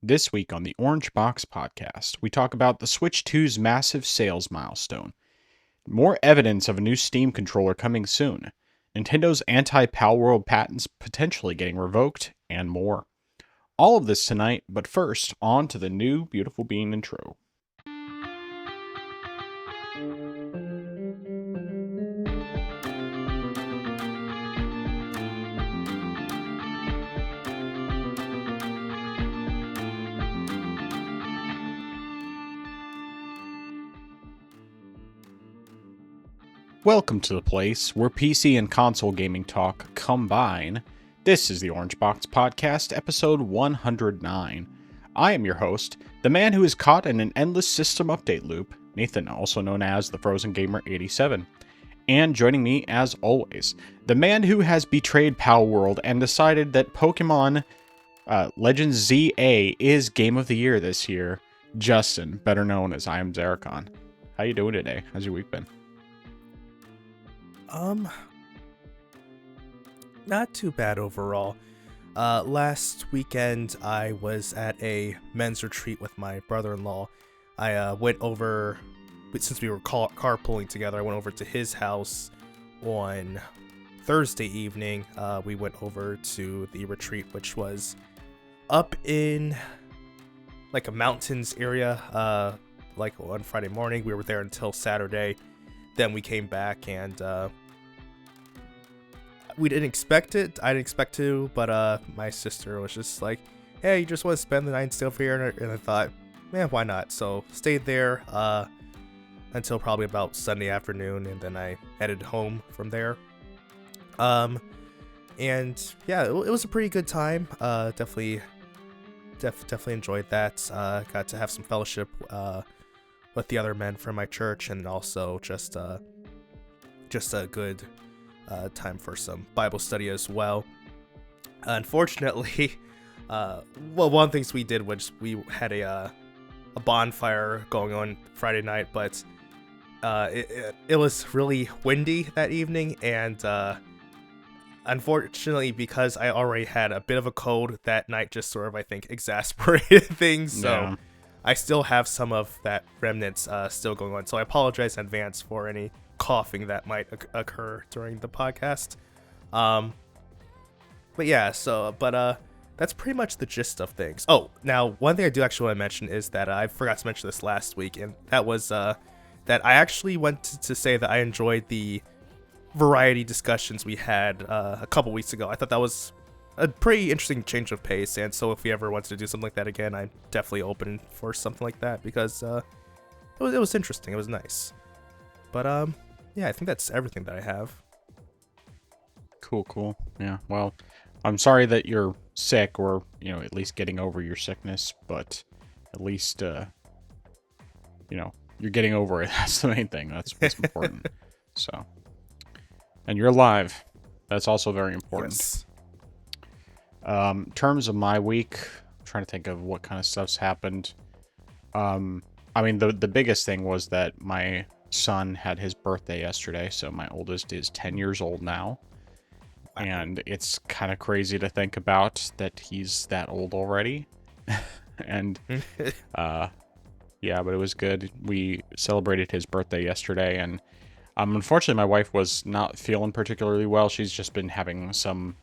This week on the Orange Box Podcast, we talk about the Switch 2's massive sales milestone, more evidence of a new Steam controller coming soon, Nintendo's anti-Palworld patents potentially getting revoked, and more. All of this tonight, but first, on to the new Beautiful Bean intro. Welcome to the place where PC and console gaming talk combine. This is the Orange Box Podcast, episode 109. I am your host, the man who is caught in an endless system update loop, Nathan, also known as the Frozen Gamer 87. And joining me, as always, the man who has betrayed Palworld and decided that Pokemon Legends ZA is Game of the Year this year, Justin, better known as I Am Zaracon. How you doing today? How's your week been? Not too bad overall. Last weekend I was at a men's retreat with my brother-in-law. I went over, since we were carpooling together, I went over to his house on Thursday evening. We went over to the retreat, which was up in like a mountains area, like on Friday morning. We were there until Saturday. Then we came back and we didn't expect it. I didn't expect to, but my sister was just like, hey, you just want to spend the night and stay over here? And I thought, man, why not? So stayed there until probably about Sunday afternoon, and then I headed home from there. And yeah, it was a pretty good time. Definitely enjoyed that. Got to have some fellowship with the other men from my church, and also just a good time for some Bible study as well. Unfortunately, one of the things we did was we had a bonfire going on Friday night, but it was really windy that evening, and unfortunately, because I already had a bit of a cold that night, just sort of, I think, exasperated things. So Yeah. I still have some of that remnants still going on. So I apologize in advance for any coughing that might occur during the podcast. But yeah, but that's pretty much the gist of things. Oh, now one thing I do actually want to mention is that I forgot to mention this last week, and that was that I actually went to say that I enjoyed the variety discussions we had a couple weeks ago. I thought that was a pretty interesting change of pace, and so if we ever wanted to do something like that again, I'm definitely open for something like that, because it was interesting. It was nice. But yeah, I think that's everything that I have. Cool. Yeah, well, I'm sorry that you're sick, or, at least getting over your sickness, but at least, you're getting over it. That's the main thing. That's what's important. So, and you're alive. That's also very important. Yes. In terms of my week, I'm trying to think of what kind of stuff's happened. I mean, the biggest thing was that my son had his birthday yesterday, so my oldest is 10 years old now. And it's kind of crazy to think about that he's that old already. And yeah, but it was good. We celebrated his birthday yesterday, and unfortunately my wife was not feeling particularly well. She's just been having some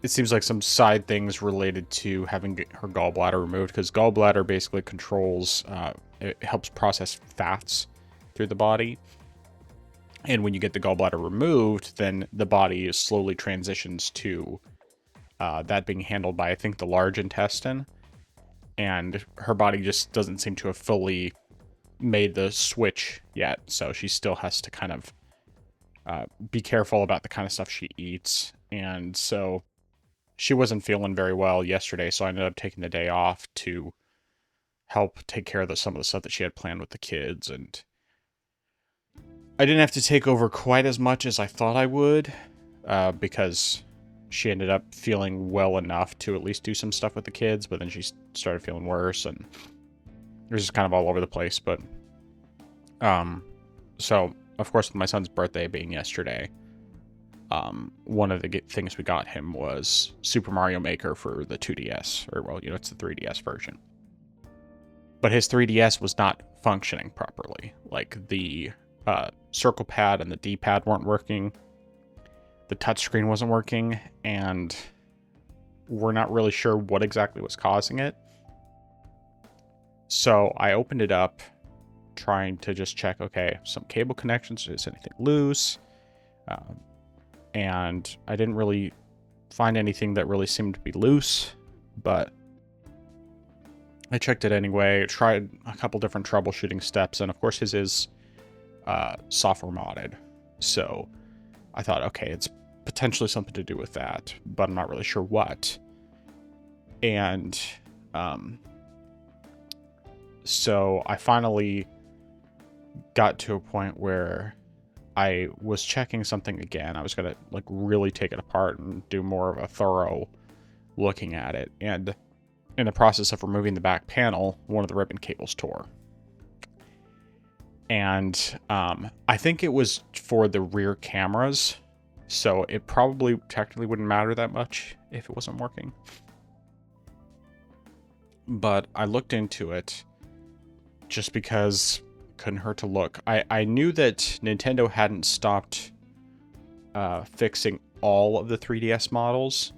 it seems like some side things related to having her gallbladder removed, because gallbladder basically controls, it helps process fats through the body. And when you get the gallbladder removed, then the body slowly transitions to that being handled by, I think, the large intestine. And her body just doesn't seem to have fully made the switch yet. So she still has to kind of be careful about the kind of stuff she eats. And so she wasn't feeling very well yesterday, so I ended up taking the day off to help take care of some of the stuff that she had planned with the kids. And I didn't have to take over quite as much as I thought I would, because she ended up feeling well enough to at least do some stuff with the kids, but then she started feeling worse, and it was just kind of all over the place. But so of course, with my son's birthday being yesterday, one of the things we got him was Super Mario Maker for the 2DS, or well, it's the 3DS version. But his 3DS was not functioning properly. Like the circle pad and the D-pad weren't working. The touchscreen wasn't working, and we're not really sure what exactly was causing it. So I opened it up, trying to just check, okay, some cable connections, is anything loose? And I didn't really find anything that really seemed to be loose, but I checked it anyway, tried a couple different troubleshooting steps, and of course his is software modded. So I thought, okay, it's potentially something to do with that, but I'm not really sure what. And so I finally got to a point where I was checking something again. I was going to like really take it apart and do more of a thorough looking at it. And in the process of removing the back panel, one of the ribbon cables tore. And I think it was for the rear cameras, so it probably technically wouldn't matter that much if it wasn't working. But I looked into it just because it couldn't hurt to look. I knew that Nintendo hadn't stopped fixing all of the 3DS models.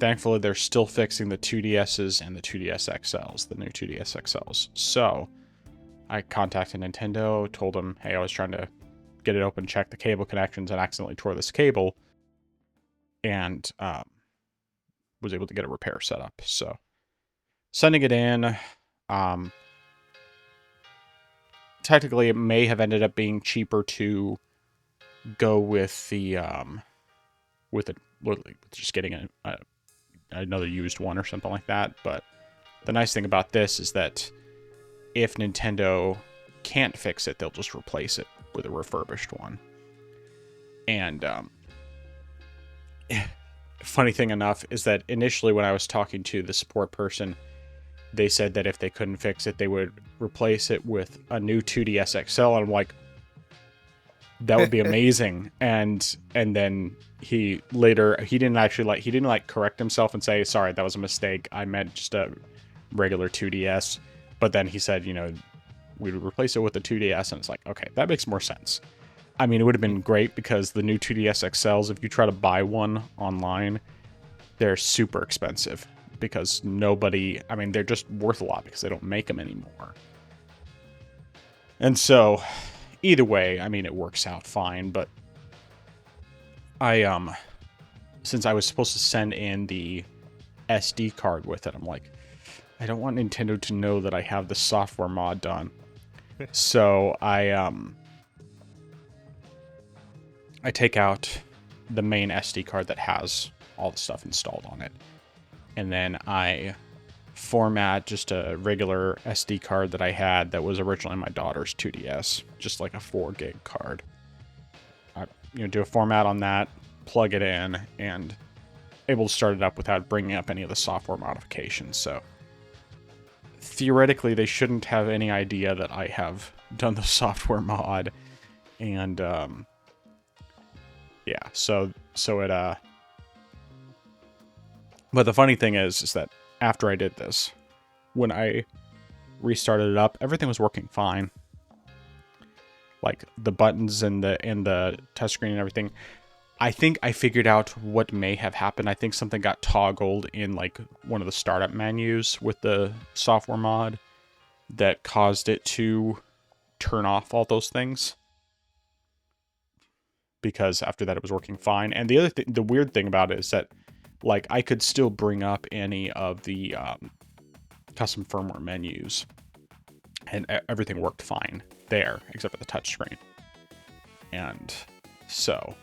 Thankfully, they're still fixing the 2DSs and the 2DS XLs, the new 2DS XLs. So I contacted Nintendo, told them, hey, I was trying to get it open, check the cable connections, and accidentally tore this cable, and was able to get a repair set up. So sending it in, technically it may have ended up being cheaper to go with the with just getting another used one or something like that. But the nice thing about this is that if Nintendo can't fix it, they'll just replace it with a refurbished one. And funny thing enough is that initially when I was talking to the support person, they said that if they couldn't fix it, they would replace it with a new 2DS XL. And I'm like, that would be amazing. and then he didn't correct himself and say, sorry, that was a mistake, I meant just a regular 2DS. But then he said, we'd replace it with the 2DS, and it's like, okay, that makes more sense. I mean, it would have been great because the new 2DS XLs, if you try to buy one online, they're super expensive because they're just worth a lot because they don't make them anymore. And so either way, I mean, it works out fine, but since I was supposed to send in the SD card with it, I'm like, I don't want Nintendo to know that I have the software mod done. So I take out the main SD card that has all the stuff installed on it. And then I format just a regular SD card that I had that was originally my daughter's 2DS, just like a 4 gig card. I do a format on that, plug it in, and able to start it up without bringing up any of the software modifications. So theoretically, they shouldn't have any idea that I have done the software mod. And yeah, so it but the funny thing is that after I did this, when I restarted it up, everything was working fine. Like the buttons and the touchscreen and everything. I think I figured out what may have happened. I think something got toggled in like one of the startup menus with the software mod that caused it to turn off all those things. Because after that it was working fine. And the weird thing about it is that like I could still bring up any of the custom firmware menus, and everything worked fine there except for the touchscreen. And so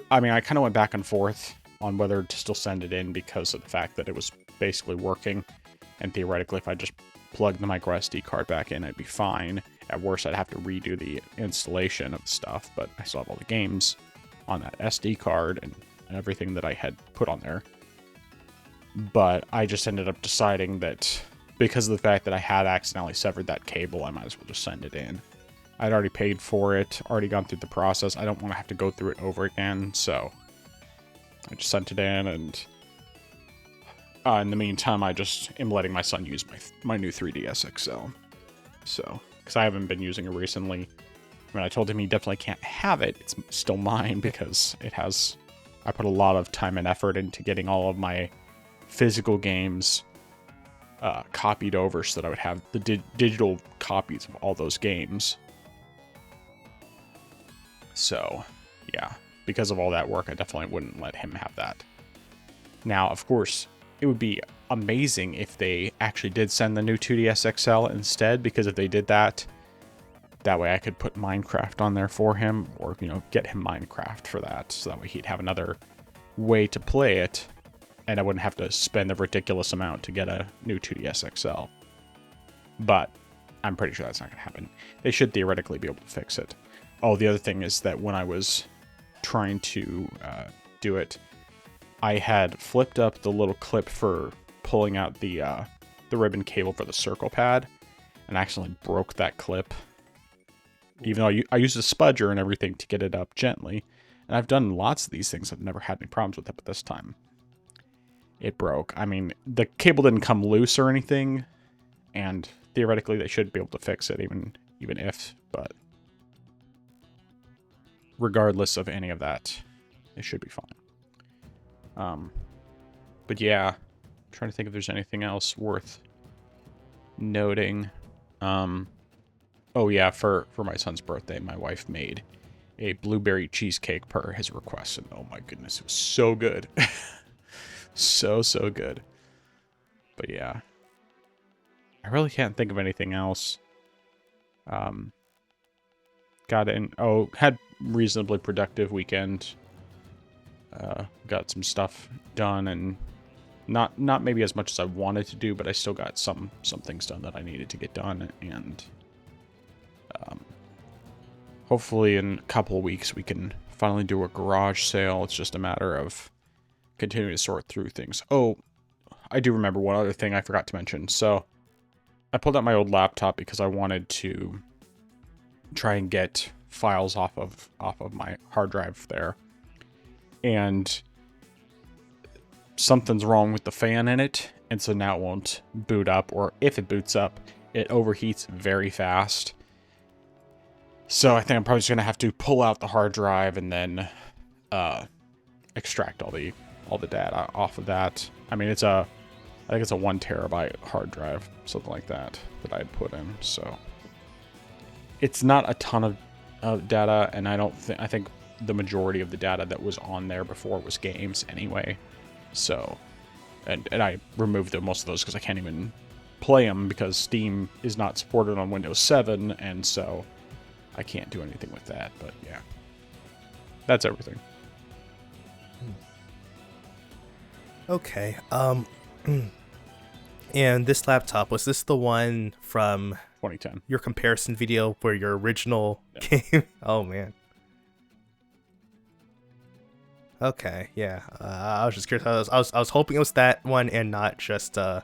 I kind of went back and forth on whether to still send it in because of the fact that it was basically working, and theoretically if I just plugged the micro SD card back in, I'd be fine. At worst, I'd have to redo the installation of stuff, but I still have all the games on that SD card and everything that I had put on there. But I just ended up deciding that because of the fact that I had accidentally severed that cable, I might as well just send it in. I'd already paid for it, already gone through the process. I don't want to have to go through it over again, so I just sent it in, and in the meantime, I just am letting my son use my new 3DS XL. So, because I haven't been using it recently. When I told him he definitely can't have it, it's still mine because I put a lot of time and effort into getting all of my physical games copied over so that I would have the digital copies of all those games. So, yeah, because of all that work, I definitely wouldn't let him have that. Now, of course, it would be amazing if they actually did send the new 2DS XL instead, because if they did that, that way I could put Minecraft on there for him, or, get him Minecraft for that, so that way he'd have another way to play it, and I wouldn't have to spend a ridiculous amount to get a new 2DS XL. But I'm pretty sure that's not going to happen. They should theoretically be able to fix it. Oh, the other thing is that when I was trying to do it, I had flipped up the little clip for pulling out the ribbon cable for the circle pad, and accidentally broke that clip. Even though I used a spudger and everything to get it up gently. And I've done lots of these things. I've never had any problems with it, but this time it broke. I mean, the cable didn't come loose or anything, and theoretically they should be able to fix it, even if, but regardless of any of that, it should be fine. But yeah, I'm trying to think if there's anything else worth noting. Oh yeah, for my son's birthday, my wife made a blueberry cheesecake per his request, and oh my goodness, it was so good. so good. But yeah, I really can't think of anything else. Had reasonably productive weekend. Got some stuff done, and not maybe as much as I wanted to do, but I still got some things done that I needed to get done, and hopefully in a couple of weeks we can finally do a garage sale. It's just a matter of continuing to sort through things. Oh, I do remember one other thing I forgot to mention. So I pulled out my old laptop because I wanted to try and get files off of my hard drive there. And something's wrong with the fan in it, and so now it won't boot up, or if it boots up, it overheats very fast. So I think I'm probably just gonna have to pull out the hard drive and then extract all the data off of that. I mean, I think it's a 1 terabyte hard drive, something like that I had put in. So it's not a ton of data, and I think the majority of the data that was on there before was games anyway. So, and I removed most of those because I can't even play them because Steam is not supported on Windows 7, and so I can't do anything with that. But yeah, that's everything. Okay. And this laptop, was this the one from 2010? Your comparison video where your original game? Oh man. Okay, yeah. I was just curious. I was hoping it was that one and not just the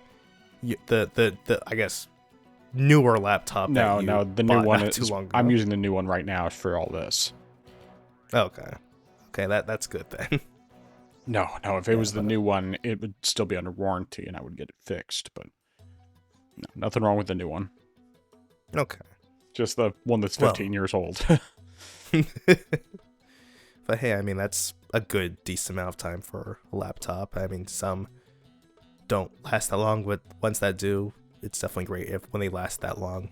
I guess newer laptop. No, the new one too long ago. I'm using the new one right now for all this. Okay, that's good then. No, if it was the new one, it would still be under warranty and I would get it fixed, but no, nothing wrong with the new one. Okay. Just the one that's 15 years old. But hey, I mean, that's a good, decent amount of time for a laptop. I mean, some don't last that long, but ones that do, it's definitely great when they last that long.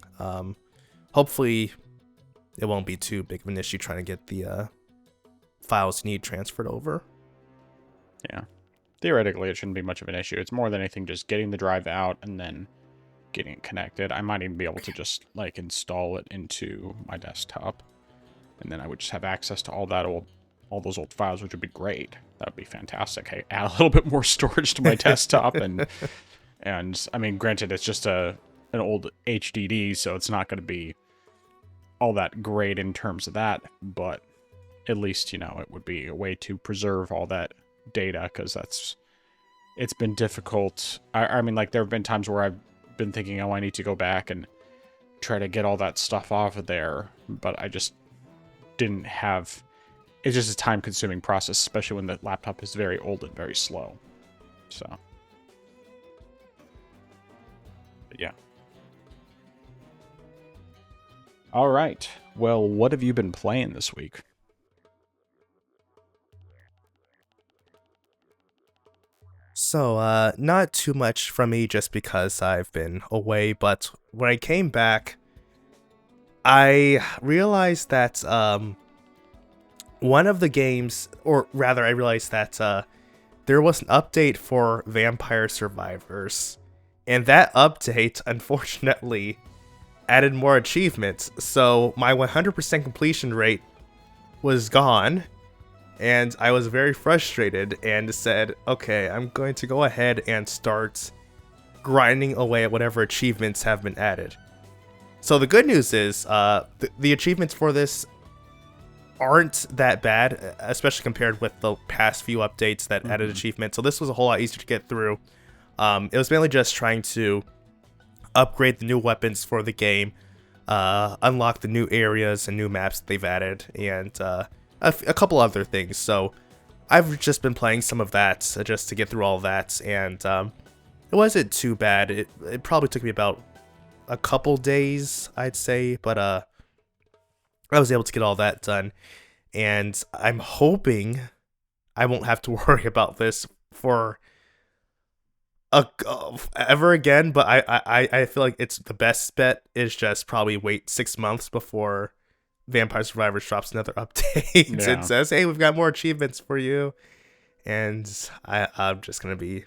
Hopefully, it won't be too big of an issue trying to get the files you need transferred over. Yeah. Theoretically, it shouldn't be much of an issue. It's more than anything just getting the drive out and then getting it connected. I might even be able to just, install it into my desktop. And then I would just have access to all those old files, which would be great. That would be fantastic. Hey, add a little bit more storage to my desktop, and I mean, granted, it's just an old HDD, so it's not going to be all that great in terms of that, but at least, it would be a way to preserve all that data, because it's been difficult. I mean, there have been times where I've been thinking, oh, I need to go back and try to get all that stuff off of there, but I just didn't have. It's just a time-consuming process, especially when the laptop is very old and very slow. So, but yeah. All right. Well, what have you been playing this week? So, not too much from me just because I've been away, but when I came back, I realized that one of the games, or rather, I realized that there was an update for Vampire Survivors, and that update, unfortunately, added more achievements. So my 100% completion rate was gone, and I was very frustrated and said, okay, I'm going to go ahead and start grinding away at whatever achievements have been added. So the good news is the achievements for this aren't that bad, especially compared with the past few updates that added achievements. So this was a whole lot easier to get through. It was mainly just trying to upgrade the new weapons for the game, unlock the new areas and new maps that they've added, and a couple other things. So I've just been playing some of that just to get through all that, and it wasn't too bad. It probably took me about a couple days, I'd say, but I was able to get all that done, and I'm hoping I won't have to worry about this for ever again. But I feel like it's the best bet is just probably wait 6 months before Vampire Survivors drops another update and says, hey, we've got more achievements for you, and I'm just gonna be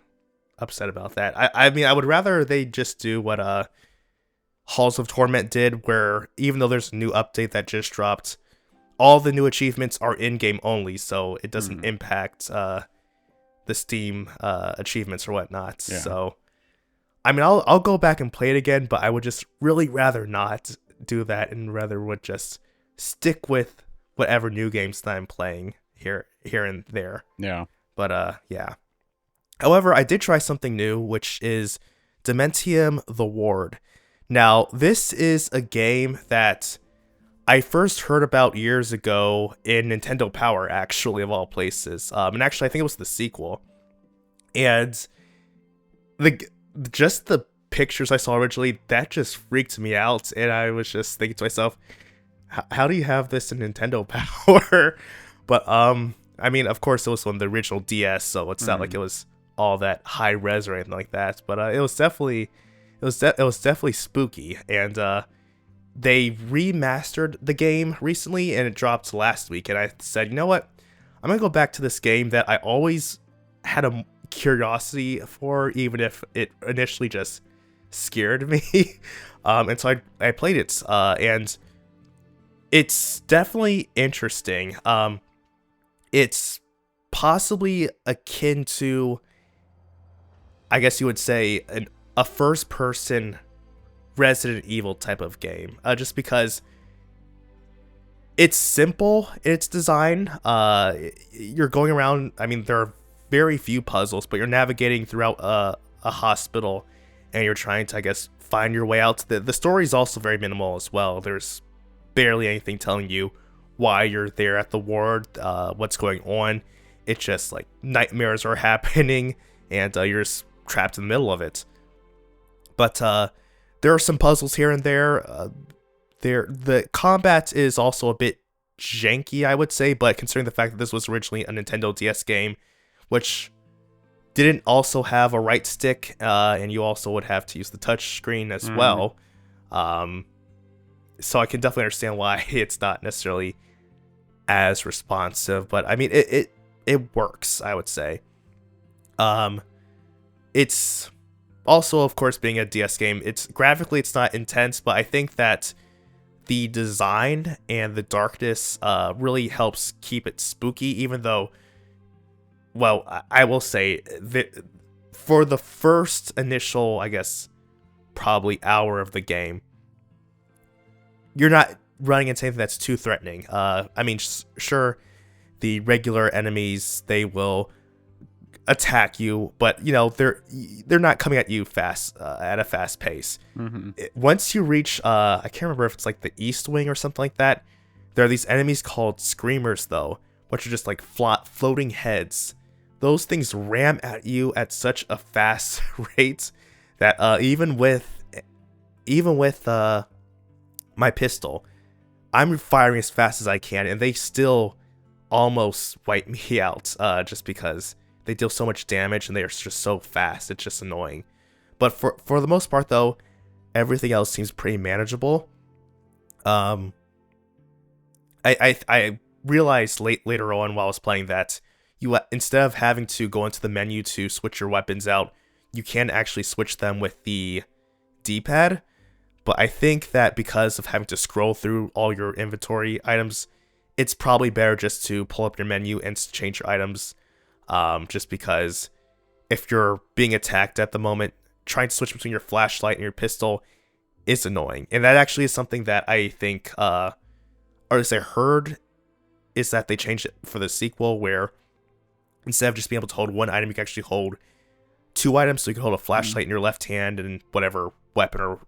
upset about that. I mean, I would rather they just do what Halls of Torment did, where even though there's a new update that just dropped, all the new achievements are in-game only, so it doesn't impact the Steam achievements or whatnot. Yeah. So, I mean, I'll go back and play it again, but I would just really rather not do that, and rather would just stick with whatever new games that I'm playing here and there. Yeah. But yeah. However, I did try something new, which is Dementium the Ward. Now, this is a game that I first heard about years ago in Nintendo Power, actually, of all places. And actually, I think it was the sequel. And just the pictures I saw originally, that just freaked me out. And I was just thinking to myself, how do you have this in Nintendo Power? But, I mean, of course, it was on the original DS, so it's not like it was all that high res or anything like that. But it was definitely... It was definitely spooky, and they remastered the game recently, and it dropped last week. And I said, you know what? I'm gonna go back to this game that I always had a curiosity for, even if it initially just scared me. And so I played it, and it's definitely interesting. It's possibly akin to, I guess you would say, a first-person Resident Evil type of game, just because it's simple in its design. You're going around, I mean, there are very few puzzles, but you're navigating throughout a hospital, and you're trying to, I guess, find your way out. The story is also very minimal as well. There's barely anything telling you why you're there at the ward, what's going on. It's just like nightmares are happening, and you're just trapped in the middle of it. But there are some puzzles here and there. The combat is also a bit janky, I would say, but considering the fact that this was originally a Nintendo DS game, which didn't also have a right stick, and you also would have to use the touch screen as well. So I can definitely understand why it's not necessarily as responsive, but I mean, it works, I would say. It's also, of course, being a DS game, it's graphically it's not intense, but I think that the design and the darkness really helps keep it spooky, even though, well, I will say that for the first initial, I guess, probably hour of the game, you're not running into anything that's too threatening. I mean, sure, the regular enemies, they will attack you, but they're not coming at you fast at a fast pace. Once you reach I can't remember if it's like the East Wing or something like that, there are these enemies called Screamers though, which are just like floating heads. Those things ram at you at such a fast rate that even with my pistol, I'm firing as fast as I can, and they still almost wipe me out just because they deal so much damage and they are just so fast. It's just annoying. But for the most part, though, everything else seems pretty manageable. I realized later on while I was playing that you instead of having to go into the menu to switch your weapons out, you can actually switch them with the D-pad. But I think that because of having to scroll through all your inventory items, it's probably better just to pull up your menu and change your items. Just because if you're being attacked at the moment, trying to switch between your flashlight and your pistol is annoying. And that actually is something that I think, or as I heard, is that they changed it for the sequel where instead of just being able to hold one item, you can actually hold two items. So you can hold a flashlight in your left hand and whatever weapon or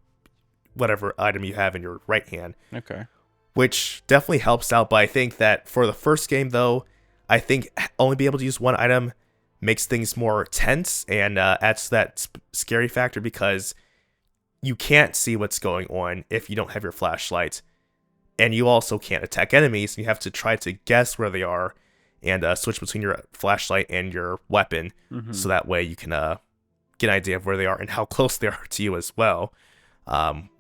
whatever item you have in your right hand. Okay. Which definitely helps out. But I think that for the first game, though, I think only being able to use one item makes things more tense and adds to that scary factor because you can't see what's going on if you don't have your flashlight. And you also can't attack enemies. And you have to try to guess where they are and switch between your flashlight and your weapon. So that way you can get an idea of where they are and how close they are to you as well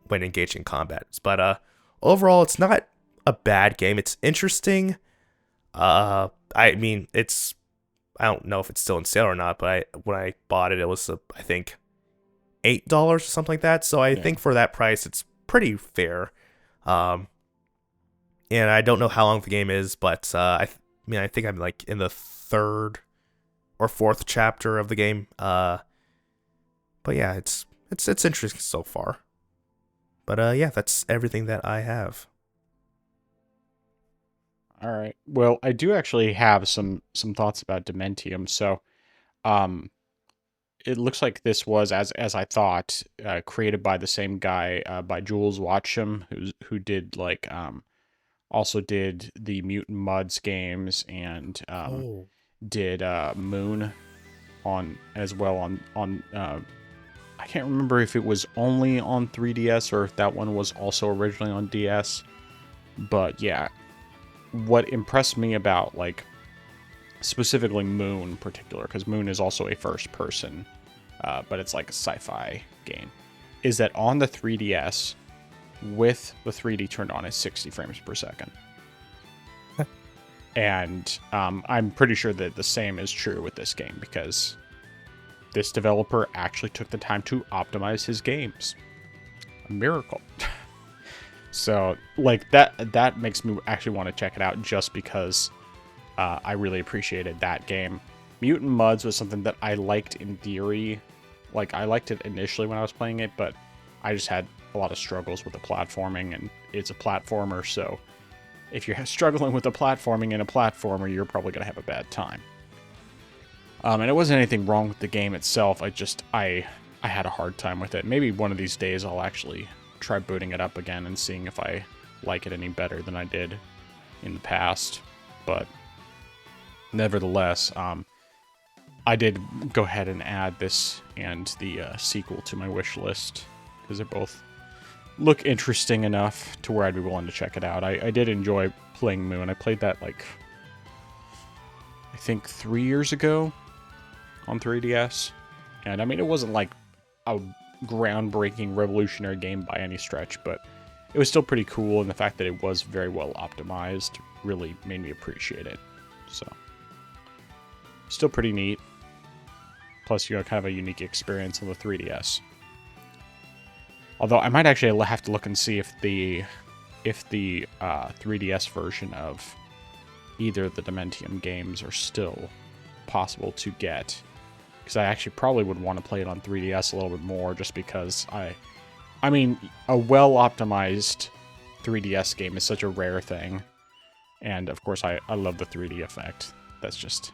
when engaging in combat. But overall, it's not a bad game. It's interesting. I mean, I don't know if it's still in sale or not, but when I bought it, it was, I think, $8 or something like that. So I think for that price, it's pretty fair. And I don't know how long the game is, but I think I'm like in the third or fourth chapter of the game. But yeah, it's interesting so far. But yeah, that's everything that I have. All right. Well, I do actually have some thoughts about Dementium. So, it looks like this was, as I thought, created by the same guy, by Jules Watsham, who did like also did the Mutant Muds games and did Moon on as well on I can't remember if it was only on 3DS or if that one was also originally on DS. But yeah, what impressed me about like specifically Moon in particular, because Moon is also a first person, but it's like a sci-fi game, is that on the 3DS with the 3D turned on is 60 frames per second. And I'm pretty sure that the same is true with this game because this developer actually took the time to optimize his games. A miracle. So, like, that makes me actually want to check it out just because I really appreciated that game. Mutant Muds was something that I liked in theory. Like, I liked it initially when I was playing it, but I just had a lot of struggles with the platforming, and it's a platformer, so if you're struggling with the platforming in a platformer, you're probably going to have a bad time. And it wasn't anything wrong with the game itself. I had a hard time with it. Maybe one of these days I'll actually try booting it up again and seeing if I like it any better than I did in the past. But nevertheless, I did go ahead and add this and the sequel to my wish list because they both look interesting enough to where I'd be willing to check it out. I did enjoy playing Moon. I played that like I think 3 years ago on 3DS. And I mean, it wasn't like a groundbreaking revolutionary game by any stretch, but it was still pretty cool, and the fact that it was very well optimized really made me appreciate it. So still pretty neat. Plus, you got kind of a unique experience on the 3DS. Although I might actually have to look and see if the 3DS version of either of the Dementium games are still possible to get. Because I actually probably would want to play it on 3DS a little bit more, just because I mean, a well-optimized 3DS game is such a rare thing. And, of course, I love the 3D effect. That's just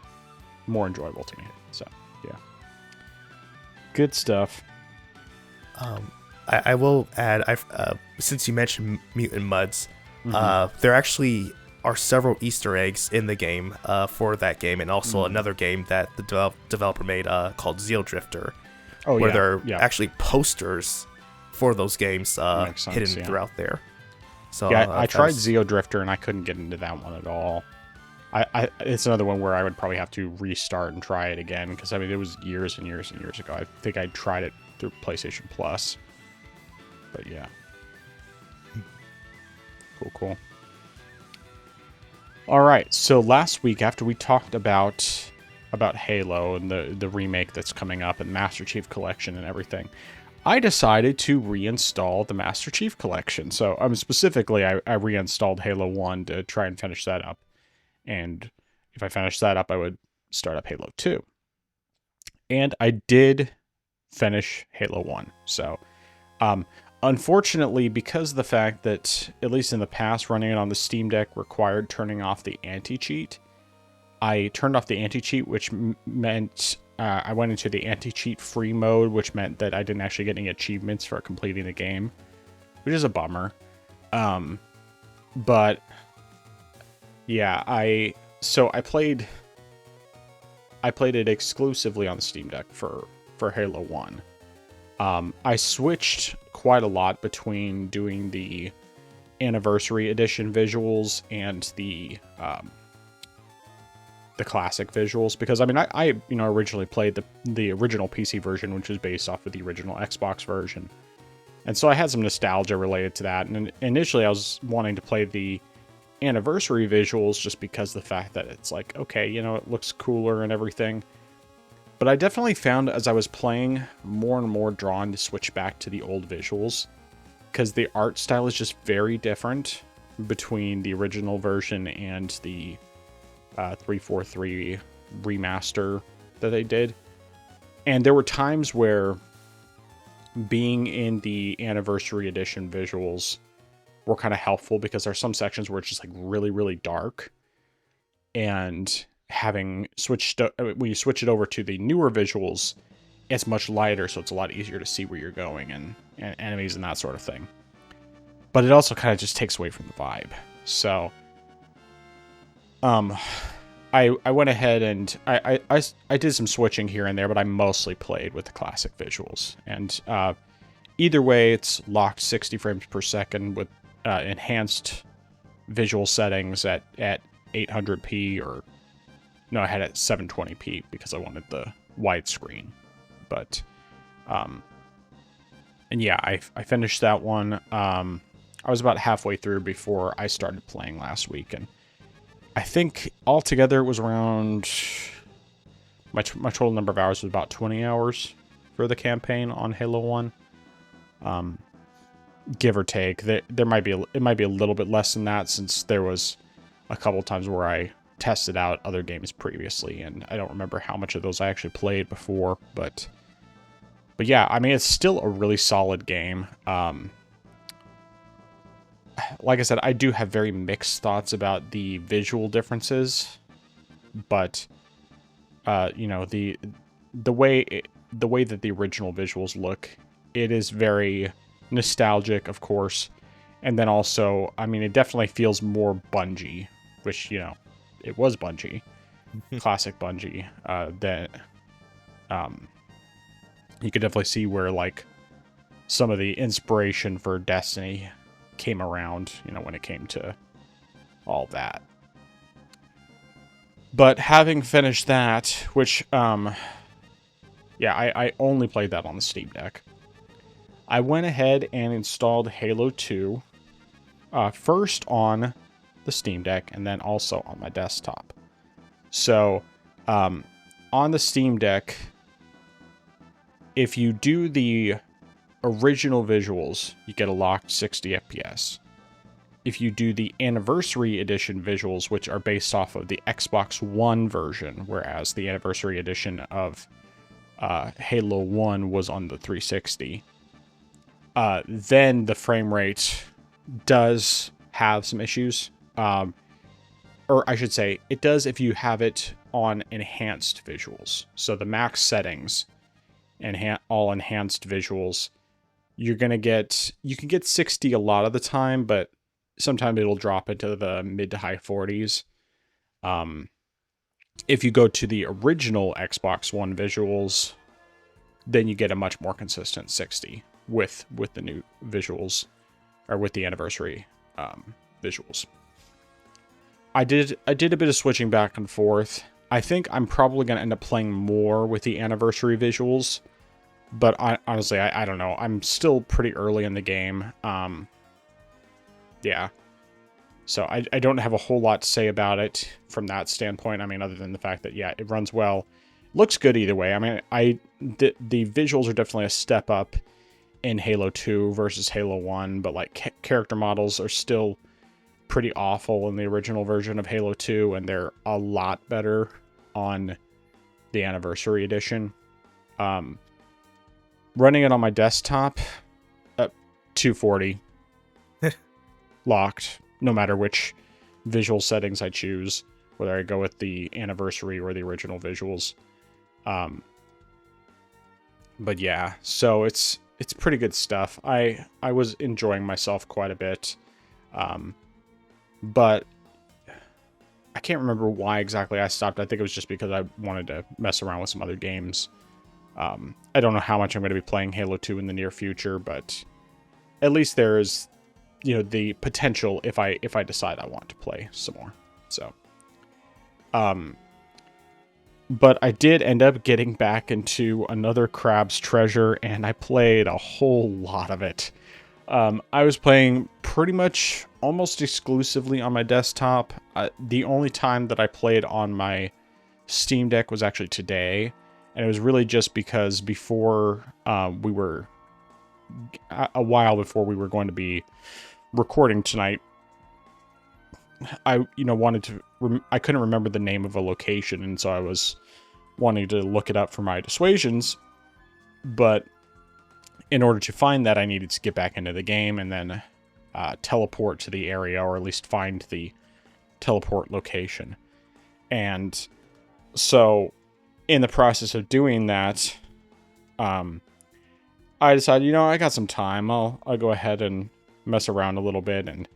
more enjoyable to me. So yeah, good stuff. I will add, since you mentioned Mutant Muds, there actually are several Easter eggs in the game for that game, and also another game that the developer made called Zeal Drifter, where there are actually posters for those games hidden throughout there. So yeah, I tried Zeal Drifter and I couldn't get into that one at all. It's another one where I would probably have to restart and try it again, because I mean it was years and years and years ago. I think I tried it through PlayStation Plus. But yeah. Cool. All right. So last week, after we talked about Halo and the remake that's coming up and Master Chief Collection and everything, I decided to reinstall the Master Chief Collection. So specifically, I reinstalled Halo 1 to try and finish that up. And if I finished that up, I would start up Halo 2. And I did finish Halo 1. So, unfortunately, because of the fact that, at least in the past, running it on the Steam Deck required turning off the anti-cheat, I turned off the anti-cheat, which meant I went into the anti-cheat free mode, which meant that I didn't actually get any achievements for completing the game, which is a bummer. But yeah, I played it exclusively on the Steam Deck for Halo 1. I switched quite a lot between doing the Anniversary Edition visuals and the classic visuals, because I mean I originally played the original PC version, which was based off of the original Xbox version, and so I had some nostalgia related to that. And initially I was wanting to play the Anniversary visuals just because the fact that it's like, okay, it looks cooler and everything. But I definitely found as I was playing more and more drawn to switch back to the old visuals, because the art style is just very different between the original version and the 343 remaster that they did. And there were times where being in the Anniversary Edition visuals were kind of helpful, because there are some sections where it's just like really, really dark, and having switched when you switch it over to the newer visuals, it's much lighter, so it's a lot easier to see where you're going and enemies and that sort of thing. But it also kind of just takes away from the vibe. So I went ahead and I did some switching here and there, but I mostly played with the classic visuals. And either way, it's locked 60 frames per second with enhanced visual settings at 800p, or no, I had it at 720p because I wanted the widescreen. But and yeah, I finished that one. I was about halfway through before I started playing last week, and I think altogether it was around my total number of hours was about 20 hours for the campaign on Halo 1. Give or take. It might be a little bit less than that, since there was a couple times where I tested out other games previously, and I don't remember how much of those I actually played before, but yeah, I mean, it's still a really solid game. Like I said, I do have very mixed thoughts about the visual differences, but the way that the original visuals look, it is very nostalgic, of course, and then also, I mean, it definitely feels more Bungie, which it was Bungie, classic Bungie. That you could definitely see where like some of the inspiration for Destiny came around, when it came to all that. But having finished that, which I only played that on the Steam Deck, I went ahead and installed Halo 2 first on the Steam Deck and then also on my desktop. So on the Steam Deck, if you do the original visuals, you get a locked 60 FPS. If you do the Anniversary Edition visuals, which are based off of the Xbox One version, whereas the Anniversary Edition of Halo 1 was on the 360, then the frame rate does have some issues. or I should say, it does if you have it on enhanced visuals. So the max settings, and all enhanced visuals, you can get 60 a lot of the time, but sometimes it'll drop into the mid to high 40s. If you go to the original Xbox One visuals, then you get a much more consistent 60 with the new visuals, or with the anniversary visuals. I did a bit of switching back and forth. I think I'm probably going to end up playing more with the anniversary visuals, but honestly, I don't know. I'm still pretty early in the game. Yeah. So I don't have a whole lot to say about it from that standpoint. I mean, other than the fact that, yeah, it runs well. Looks good either way. I mean, the visuals are definitely a step up in Halo 2 versus Halo 1, but like character models are still pretty awful in the original version of Halo 2, and they're a lot better on the Anniversary Edition. Running it on my desktop, 240 locked, no matter which visual settings I choose, whether I go with the Anniversary or the original visuals. But yeah, so it's pretty good stuff. I was enjoying myself quite a bit. But I can't remember why exactly I stopped. I think it was just because I wanted to mess around with some other games. I don't know how much I'm going to be playing Halo 2 in the near future, but at least there is, the potential if I decide I want to play some more. So, but I did end up getting back into another Crab's Treasure, and I played a whole lot of it. I was playing pretty much almost exclusively on my desktop. The only time that I played on my Steam Deck was actually today, and it was really just because before a while before we were going to be recording tonight, I wanted to I couldn't remember the name of a location, and so I was wanting to look it up for my dissuasions, but in order to find that, I needed to get back into the game and then teleport to the area, or at least find the teleport location. And so in the process of doing that, I decided, I got some time. I'll go ahead and mess around a little bit and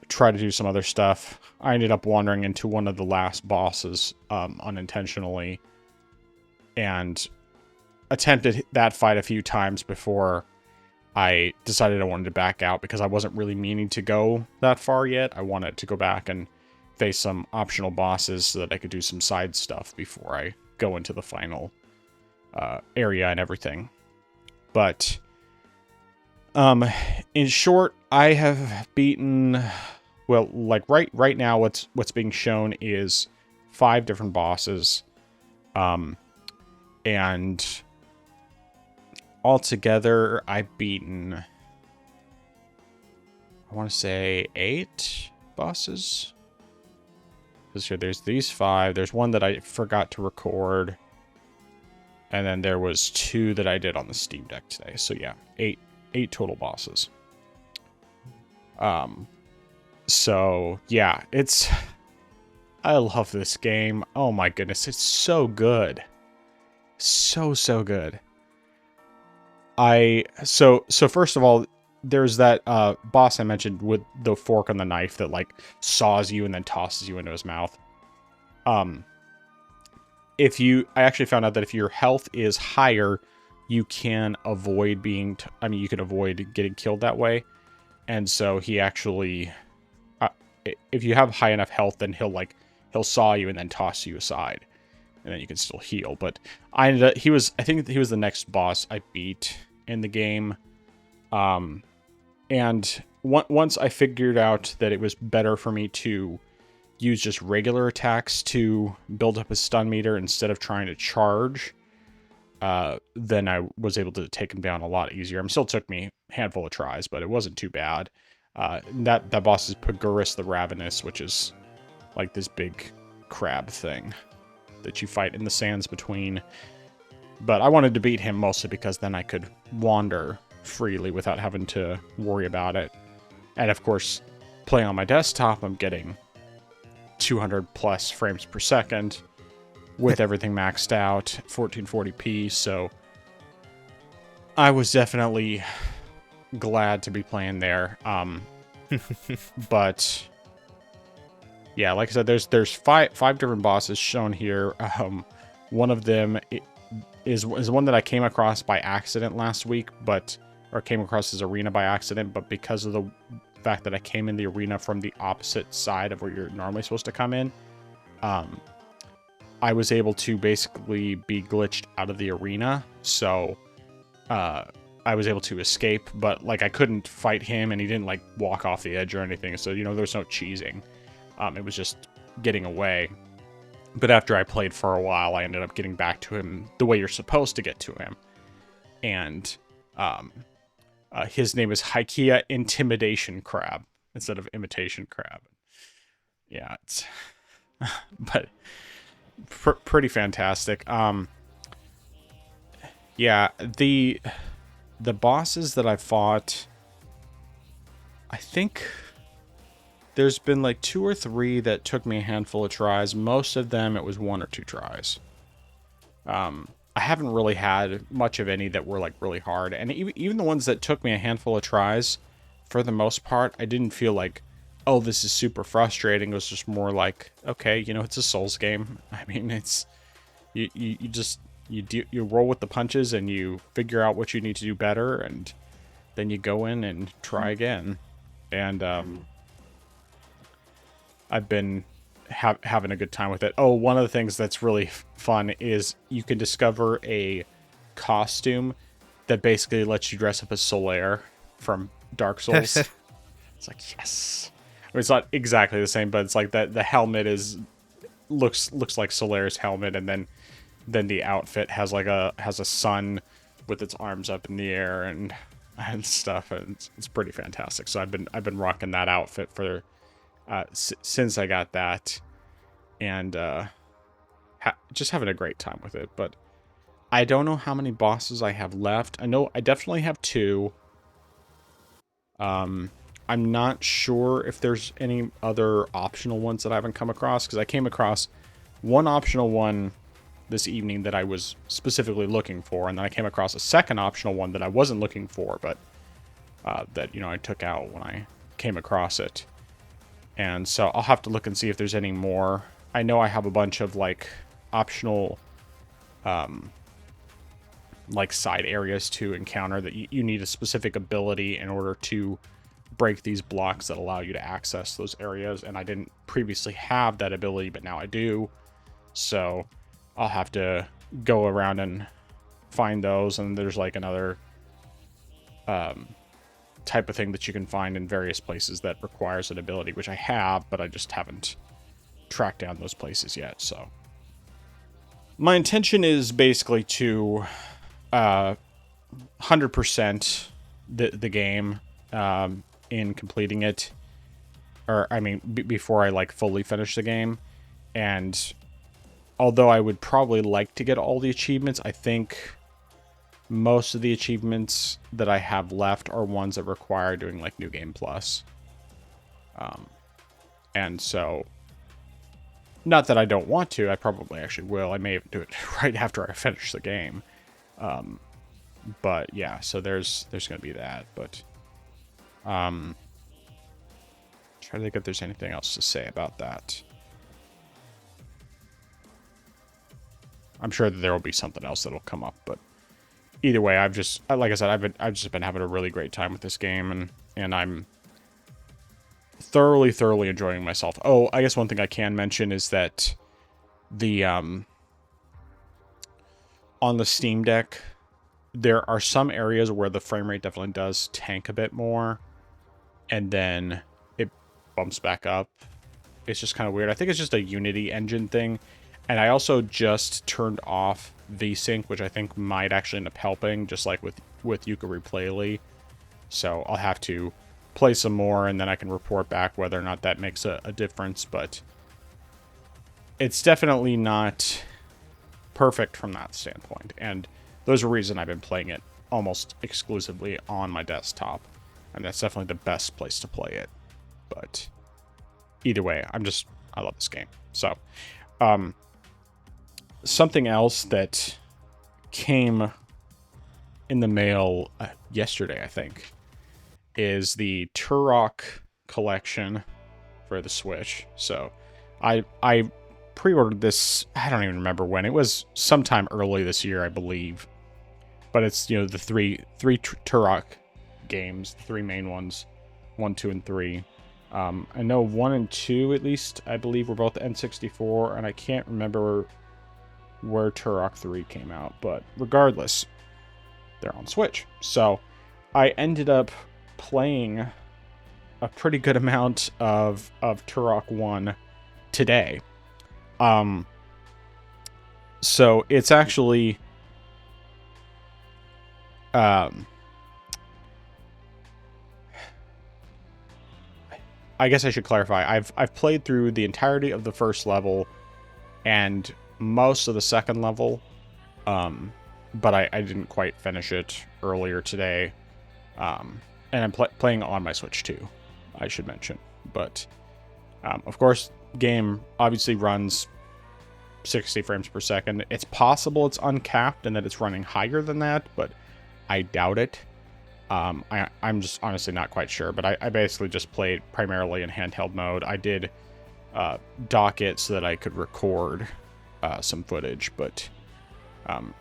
try to do some other stuff. I ended up wandering into one of the last bosses unintentionally, and attempted that fight a few times before I decided I wanted to back out, because I wasn't really meaning to go that far yet. I wanted to go back and face some optional bosses so that I could do some side stuff before I go into the final area and everything. But in short, I have beaten, well, like right now what's being shown is 5 different bosses, and altogether I've beaten, I want to say 8 bosses. Because here, there's these 5. There's one that I forgot to record, and then there was 2 that I did on the Steam Deck today. So yeah, 8 total bosses. So yeah, I love this game. Oh my goodness, it's so good. So good. So first of all, there's that boss I mentioned with the fork on the knife that like saws you and then tosses you into his mouth. I actually found out that if your health is higher, you can avoid you can avoid getting killed that way. And so he actually, if you have high enough health, then he'll saw you and then toss you aside, and then you can still heal. But I think he was the next boss I beat in the game. And once I figured out that it was better for me to use just regular attacks to build up a stun meter instead of trying to charge, then I was able to take him down a lot easier. It still took me a handful of tries, but it wasn't too bad. That boss is Pagurus the Ravenous, which is like this big crab thing that you fight in the sands between. But I wanted to beat him mostly because then I could wander freely without having to worry about it. And of course, playing on my desktop, I'm getting 200 plus frames per second with everything maxed out, 1440p. So I was definitely glad to be playing there. But yeah, like I said, there's five different bosses shown here. One of them is one that I came across by accident last week, or came across his arena by accident, but because of the fact that I came in the arena from the opposite side of where you're normally supposed to come in, I was able to basically be glitched out of the arena. So I was able to escape, but like I couldn't fight him, and he didn't like walk off the edge or anything. So there was no cheesing. It was just getting away. But after I played for a while, I ended up getting back to him the way you're supposed to get to him. And his name is Hykia Intimidation Crab instead of Imitation Crab. Yeah, it's but pretty fantastic. Yeah, the bosses that I fought, I think there's been like 2 or 3 that took me a handful of tries. Most of them, it was 1 or 2 tries. I haven't really had much of any that were like really hard. And even the ones that took me a handful of tries, for the most part, I didn't feel like, oh, this is super frustrating. It was just more like, okay, it's a Souls game. I mean, it's, you roll with the punches and you figure out what you need to do better. And then you go in and try again. And, I've been having a good time with it. Oh, one of the things that's really fun is you can discover a costume that basically lets you dress up as Solaire from Dark Souls. It's like, yes. I mean, it's not exactly the same, but it's like that the helmet looks like Solaire's helmet, and then the outfit has a sun with its arms up in the air and stuff, and it's pretty fantastic. So I've been rocking that outfit for since I got that, and just having a great time with it. But I don't know how many bosses I have left. I know I definitely have 2. I'm not sure if there's any other optional ones that I haven't come across, because I came across one optional one this evening that I was specifically looking for, and then I came across a second optional one that I wasn't looking for, but that I took out when I came across it. And so I'll have to look and see if there's any more. I know I have a bunch of like optional like side areas to encounter that you need a specific ability in order to break these blocks that allow you to access those areas. And I didn't previously have that ability, but now I do. So I'll have to go around and find those. And there's like another type of thing that you can find in various places that requires an ability, which I have, but I just haven't tracked down those places yet. So my intention is basically to 100% the game in completing it, or I mean before I like fully finish the game. And although I would probably like to get all the achievements, I think most of the achievements that I have left are ones that require doing like New Game Plus. And so, not that I don't want to, I probably actually will. I may even do it right after I finish the game. But yeah, so there's going to be that. But try to think if there's anything else to say about that. I'm sure that there will be something else that'll come up, but either way, like I said, I've just been having a really great time with this game, and I'm thoroughly enjoying myself. Oh, I guess one thing I can mention is that the on the Steam Deck, there are some areas where the frame rate definitely does tank a bit more, and then it bumps back up. It's just kind of weird. I think it's just a Unity engine thing. And I also just turned off VSync, which I think might actually end up helping, just like with Yooka-Replay. So I'll have to play some more, and then I can report back whether or not that makes a difference. But it's definitely not perfect from that standpoint. And there's a reason I've been playing it almost exclusively on my desktop. And that's definitely the best place to play it. But either way, I'm just I love this game. So, something else that came in the mail yesterday, I think, is the Turok collection for the Switch. So, I pre-ordered this. I don't even remember when. It was sometime early this year, I believe. But it's, the three Turok games, the three main ones, 1, 2, and 3. I know 1 and 2, at least, I believe, were both N64, and I can't remember where Turok 3 came out. But regardless, they're on Switch. So I ended up playing a pretty good amount of Turok 1 today. So it's actually... I guess I should clarify. I've played through the entirety of the first level and most of the second level, but I didn't quite finish it earlier today. And I'm playing on my Switch too, I should mention. But of course, game obviously runs 60 frames per second. It's possible it's uncapped and that it's running higher than that, but I doubt it. I'm just honestly not quite sure, but I basically just played primarily in handheld mode. I did dock it so that I could record some footage, but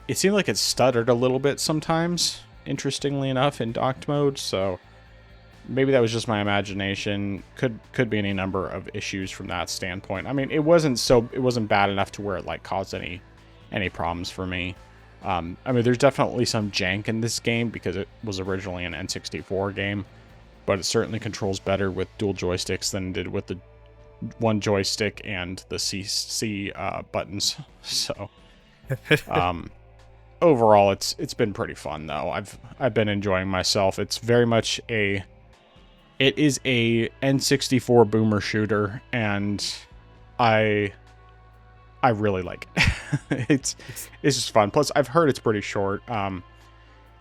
it seemed like it stuttered a little bit sometimes, interestingly enough, in docked mode, so maybe that was just my imagination. Could be any number of issues from that standpoint. I mean, it wasn't bad enough to where it like caused any problems for me. I mean, there's definitely some jank in this game because it was originally an N64 game, but it certainly controls better with dual joysticks than it did with the one joystick and the C buttons. So, overall, it's been pretty fun though. I've been enjoying myself. It's very much it is a N64 boomer shooter, and I really like it. it's just fun. Plus, I've heard it's pretty short.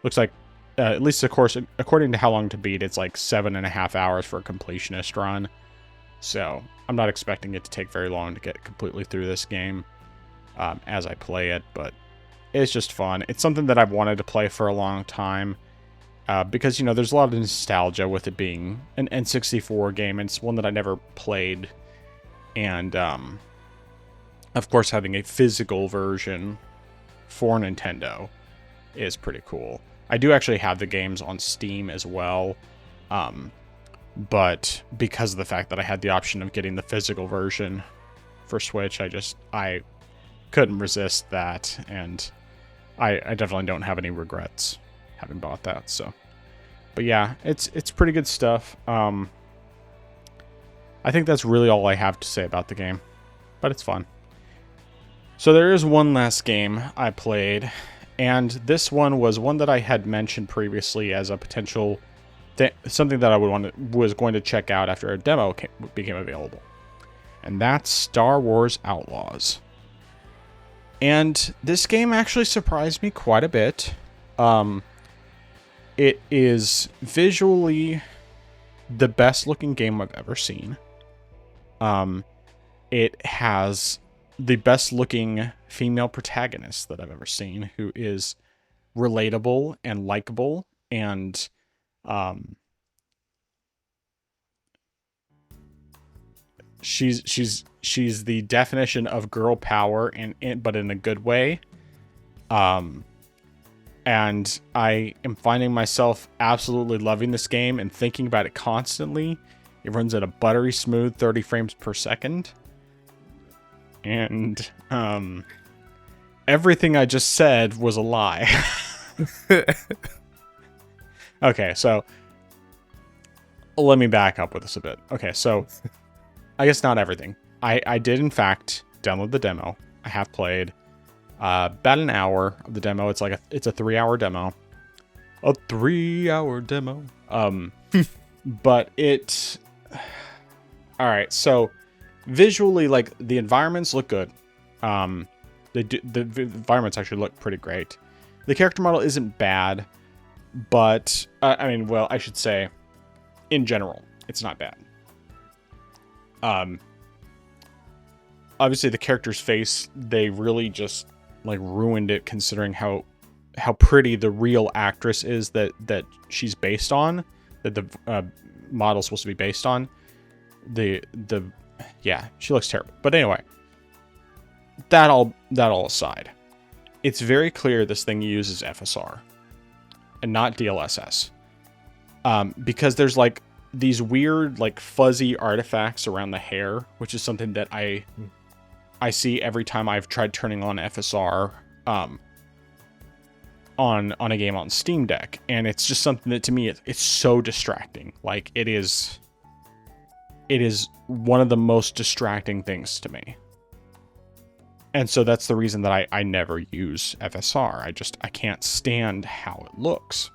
Looks like, at least of course, according to how long to beat, it's like 7.5 hours for a completionist run. So I'm not expecting it to take very long to get completely through this game as I play it, but it's just fun. It's something that I've wanted to play for a long time because, there's a lot of nostalgia with it being an N64 game, and it's one that I never played. And, of course, having a physical version for Nintendo is pretty cool. I do actually have the games on Steam as well, but because of the fact that I had the option of getting the physical version for Switch, I couldn't resist that, and I definitely don't have any regrets having bought that. So, but yeah, it's pretty good stuff. I think that's really all I have to say about the game, but it's fun. So there is one last game I played, and this one was one that I had mentioned previously as a potential something that I was going to check out after a demo became available, and that's Star Wars Outlaws. And this game actually surprised me quite a bit. It is visually the best looking game I've ever seen. It has the best looking female protagonist that I've ever seen, who is relatable and likable, and she's the definition of girl power, but in a good way. And I am finding myself absolutely loving this game and thinking about it constantly. It runs at a buttery smooth 30 frames per second. And everything I just said was a lie. Okay, so let me back up with this a bit. Okay, so I guess not everything. I did, in fact, download the demo. I have played about an hour of the demo. It's a 3-hour demo. A 3-hour demo. But it... Alright, so visually, like, the environments look good. The environments actually look pretty great. The character model isn't bad, but, I should say, in general, it's not bad. obviously the character's face, they really just like ruined it, considering how pretty the real actress is that she's based on, that the model's supposed to be based on. Yeah, she looks terrible. But anyway, that all aside, it's very clear this thing uses FSR and not DLSS, because there's like these weird like fuzzy artifacts around the hair, which is something that I see every time I've tried turning on FSR on a game on Steam Deck, and it's just something that to me it's so distracting. Like it is one of the most distracting things to me. And so that's the reason that I never use FSR. I can't stand how it looks.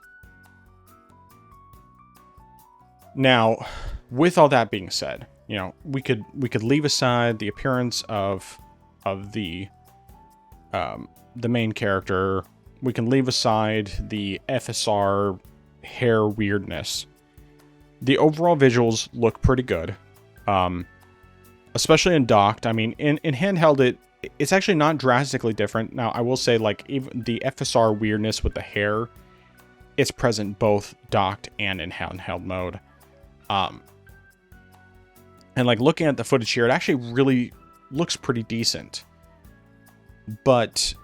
Now, with all that being said, you know, we could leave aside the appearance of the main character. We can leave aside the FSR hair weirdness. The overall visuals look pretty good, especially in docked. I mean, in handheld, it's actually not drastically different. Now, I will say, like, even the FSR weirdness with the hair, it's present both docked and in handheld mode. And like looking at the footage here, it actually really looks pretty decent. But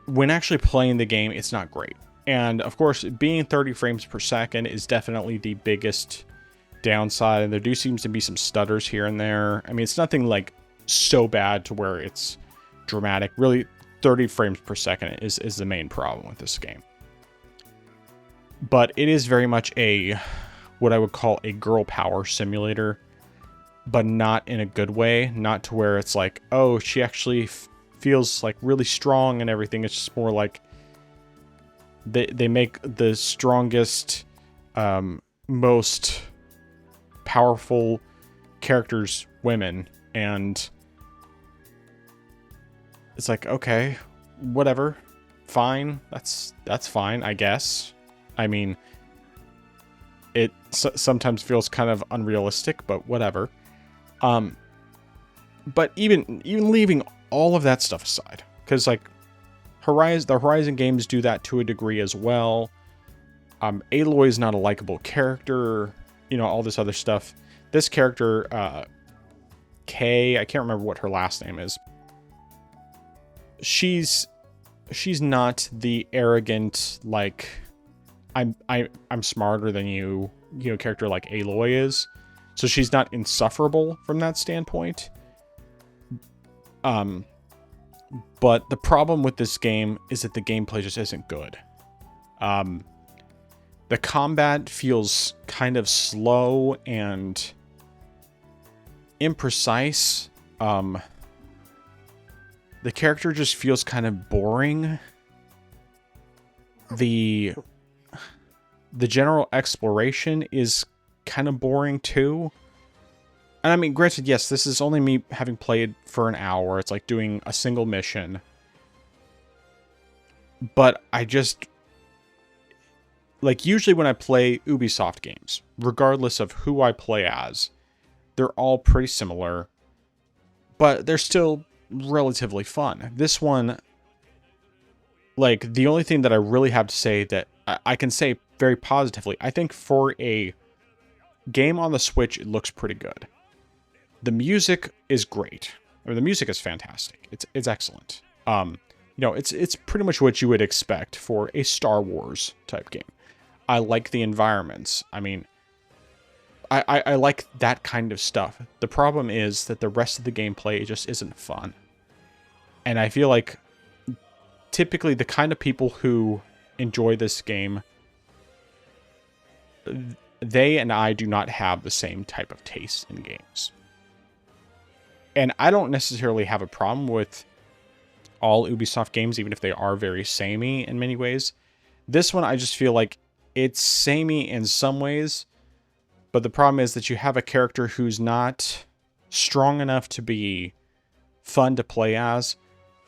when actually playing the game, it's not great. And of course, being 30 frames per second is definitely the biggest downside. And there do seems to be some stutters here and there. I mean, it's nothing like so bad to where it's dramatic. Really, 30 frames per second is the main problem with this game. But it is very much what I would call a girl power simulator, but not in a good way. Not to where it's like, oh, she actually feels like really strong and everything. It's just more like they make the strongest, most powerful characters women, and it's like, okay, whatever, fine, that's fine, I guess. I mean, it sometimes feels kind of unrealistic, but whatever. But even leaving all of that stuff aside, because like the Horizon games do that to a degree as well. Aloy is not a likable character, you know, all this other stuff. This character, Kay, I can't remember what her last name is. She's not the arrogant, like, I'm smarter than you know, character like Aloy is. So she's not insufferable from that standpoint. But the problem with this game is that the gameplay just isn't good. The combat feels kind of slow and imprecise. The character just feels kind of boring. The general exploration is kind of boring too. And I mean, granted, yes, this is only me having played for an hour. It's like doing a single mission. But I just, like, usually when I play Ubisoft games, regardless of who I play as, they're all pretty similar, but they're still relatively fun. This one, like, the only thing that I really have to say that I can say very positively, I think for a game on the Switch, it looks pretty good. The music is great. Or the music is fantastic. It's excellent. You know, it's pretty much what you would expect for a Star Wars type game. I like the environments. I mean, I like that kind of stuff. The problem is that the rest of the gameplay just isn't fun. And I feel like typically the kind of people who enjoy this game, they and I do not have the same type of taste in games. And I don't necessarily have a problem with all Ubisoft games, even if they are very samey in many ways. This one, I just feel like it's samey in some ways, but the problem is that you have a character who's not strong enough to be fun to play as,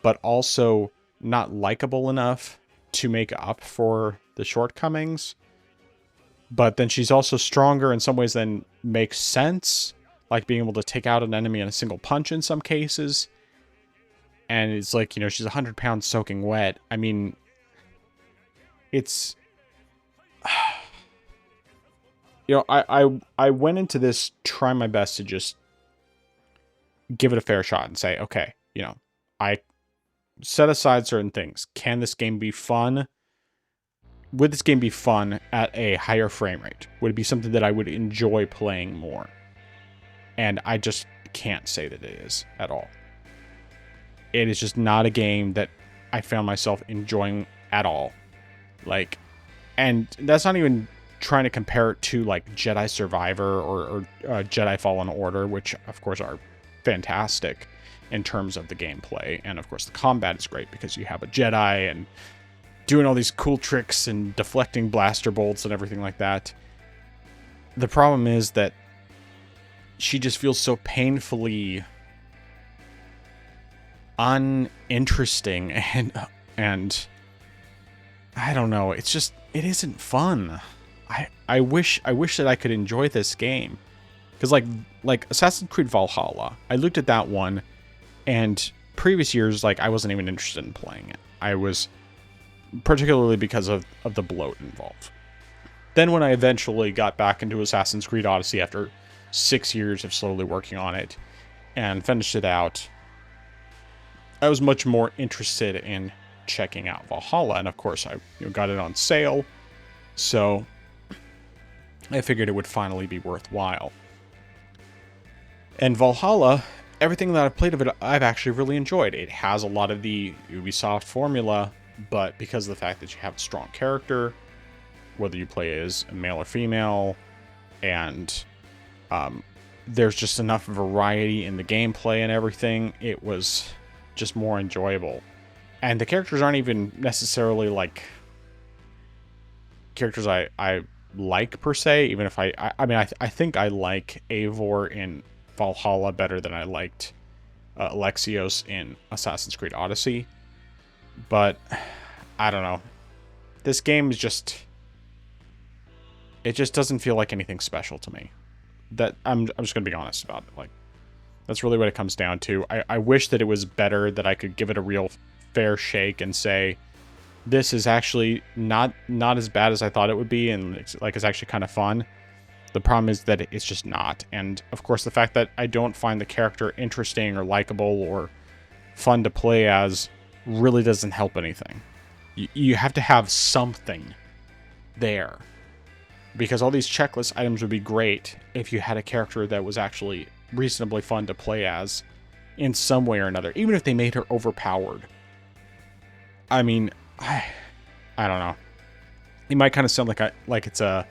but also not likable enough to make up for the shortcomings. But then she's also stronger in some ways than makes sense, like being able to take out an enemy in a single punch in some cases. and it's like, she's 100 pounds soaking wet. I mean, it's, I went into this trying my best to just give it a fair shot and say, okay, I set aside certain things. Can this game be fun? Would this game be fun at a higher frame rate? Would it be something that I would enjoy playing more? And I just can't say that it is at all. It is just not a game that I found myself enjoying at all. Like, and that's not even trying to compare it to like Jedi Survivor or Jedi Fallen Order, which of course are fantastic in terms of the gameplay. And of course the combat is great because you have a Jedi and doing all these cool tricks and deflecting blaster bolts and everything like that. The problem is that she just feels so painfully uninteresting and I don't know. It's just, it isn't fun. I wish that I could enjoy this game. Because like Assassin's Creed Valhalla, I looked at that one, and previous years, like, I wasn't even interested in playing it. I was, particularly because of the bloat involved. Then when I eventually got back into Assassin's Creed Odyssey after 6 years of slowly working on it and finished it out, I was much more interested in checking out Valhalla, and of course I got it on sale, so I figured it would finally be worthwhile. And Valhalla, everything that I've played of it, I've actually really enjoyed. It has a lot of the Ubisoft formula, but because of the fact that you have a strong character, whether you play as a male or female, and there's just enough variety in the gameplay and everything, it was just more enjoyable. And the characters aren't even necessarily like characters I like per se, even if I think I like Eivor in Valhalla better than I liked Alexios in Assassin's Creed Odyssey. But I don't know. This game is just, it just doesn't feel like anything special to me. That I'm just gonna be honest about it. Like, that's really what it comes down to. I wish that it was better, that I could give it a real fair shake and say, this is actually not as bad as I thought it would be, and it's actually kind of fun. The problem is that it's just not. And of course, the fact that I don't find the character interesting or likable or fun to play as really doesn't help anything. You have to have something there. Because all these checklist items would be great if you had a character that was actually reasonably fun to play as in some way or another, even if they made her overpowered. I mean, I don't know. It might kind of sound like it's a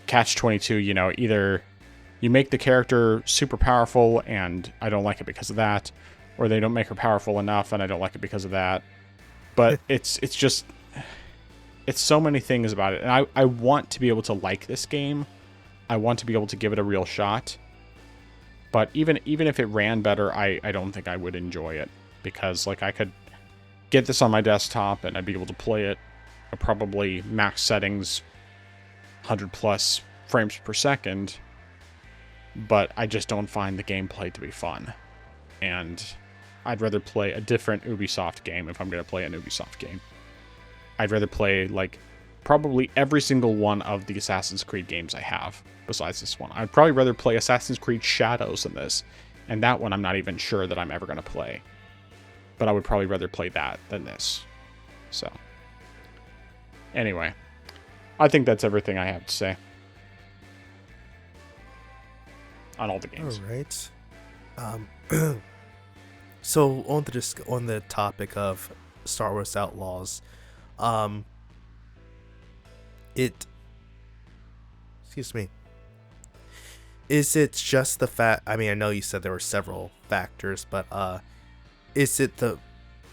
catch-22, either you make the character super powerful and I don't like it because of that, or they don't make her powerful enough and I don't like it because of that. But it's just, it's so many things about it. And I want to be able to like this game. I want to be able to give it a real shot. But even if it ran better, I don't think I would enjoy it. Because like I could get this on my desktop and I'd be able to play it at probably max settings, 100 plus frames per second. But I just don't find the gameplay to be fun. And I'd rather play a different Ubisoft game if I'm going to play an Ubisoft game. I'd rather play, like, probably every single one of the Assassin's Creed games I have, besides this one. I'd probably rather play Assassin's Creed Shadows than this, and that one I'm not even sure that I'm ever going to play. But I would probably rather play that than this. So, anyway, I think that's everything I have to say on all the games. All right. So on the topic of Star Wars Outlaws, excuse me, is it just the fact, I mean, I know you said there were several factors, but is it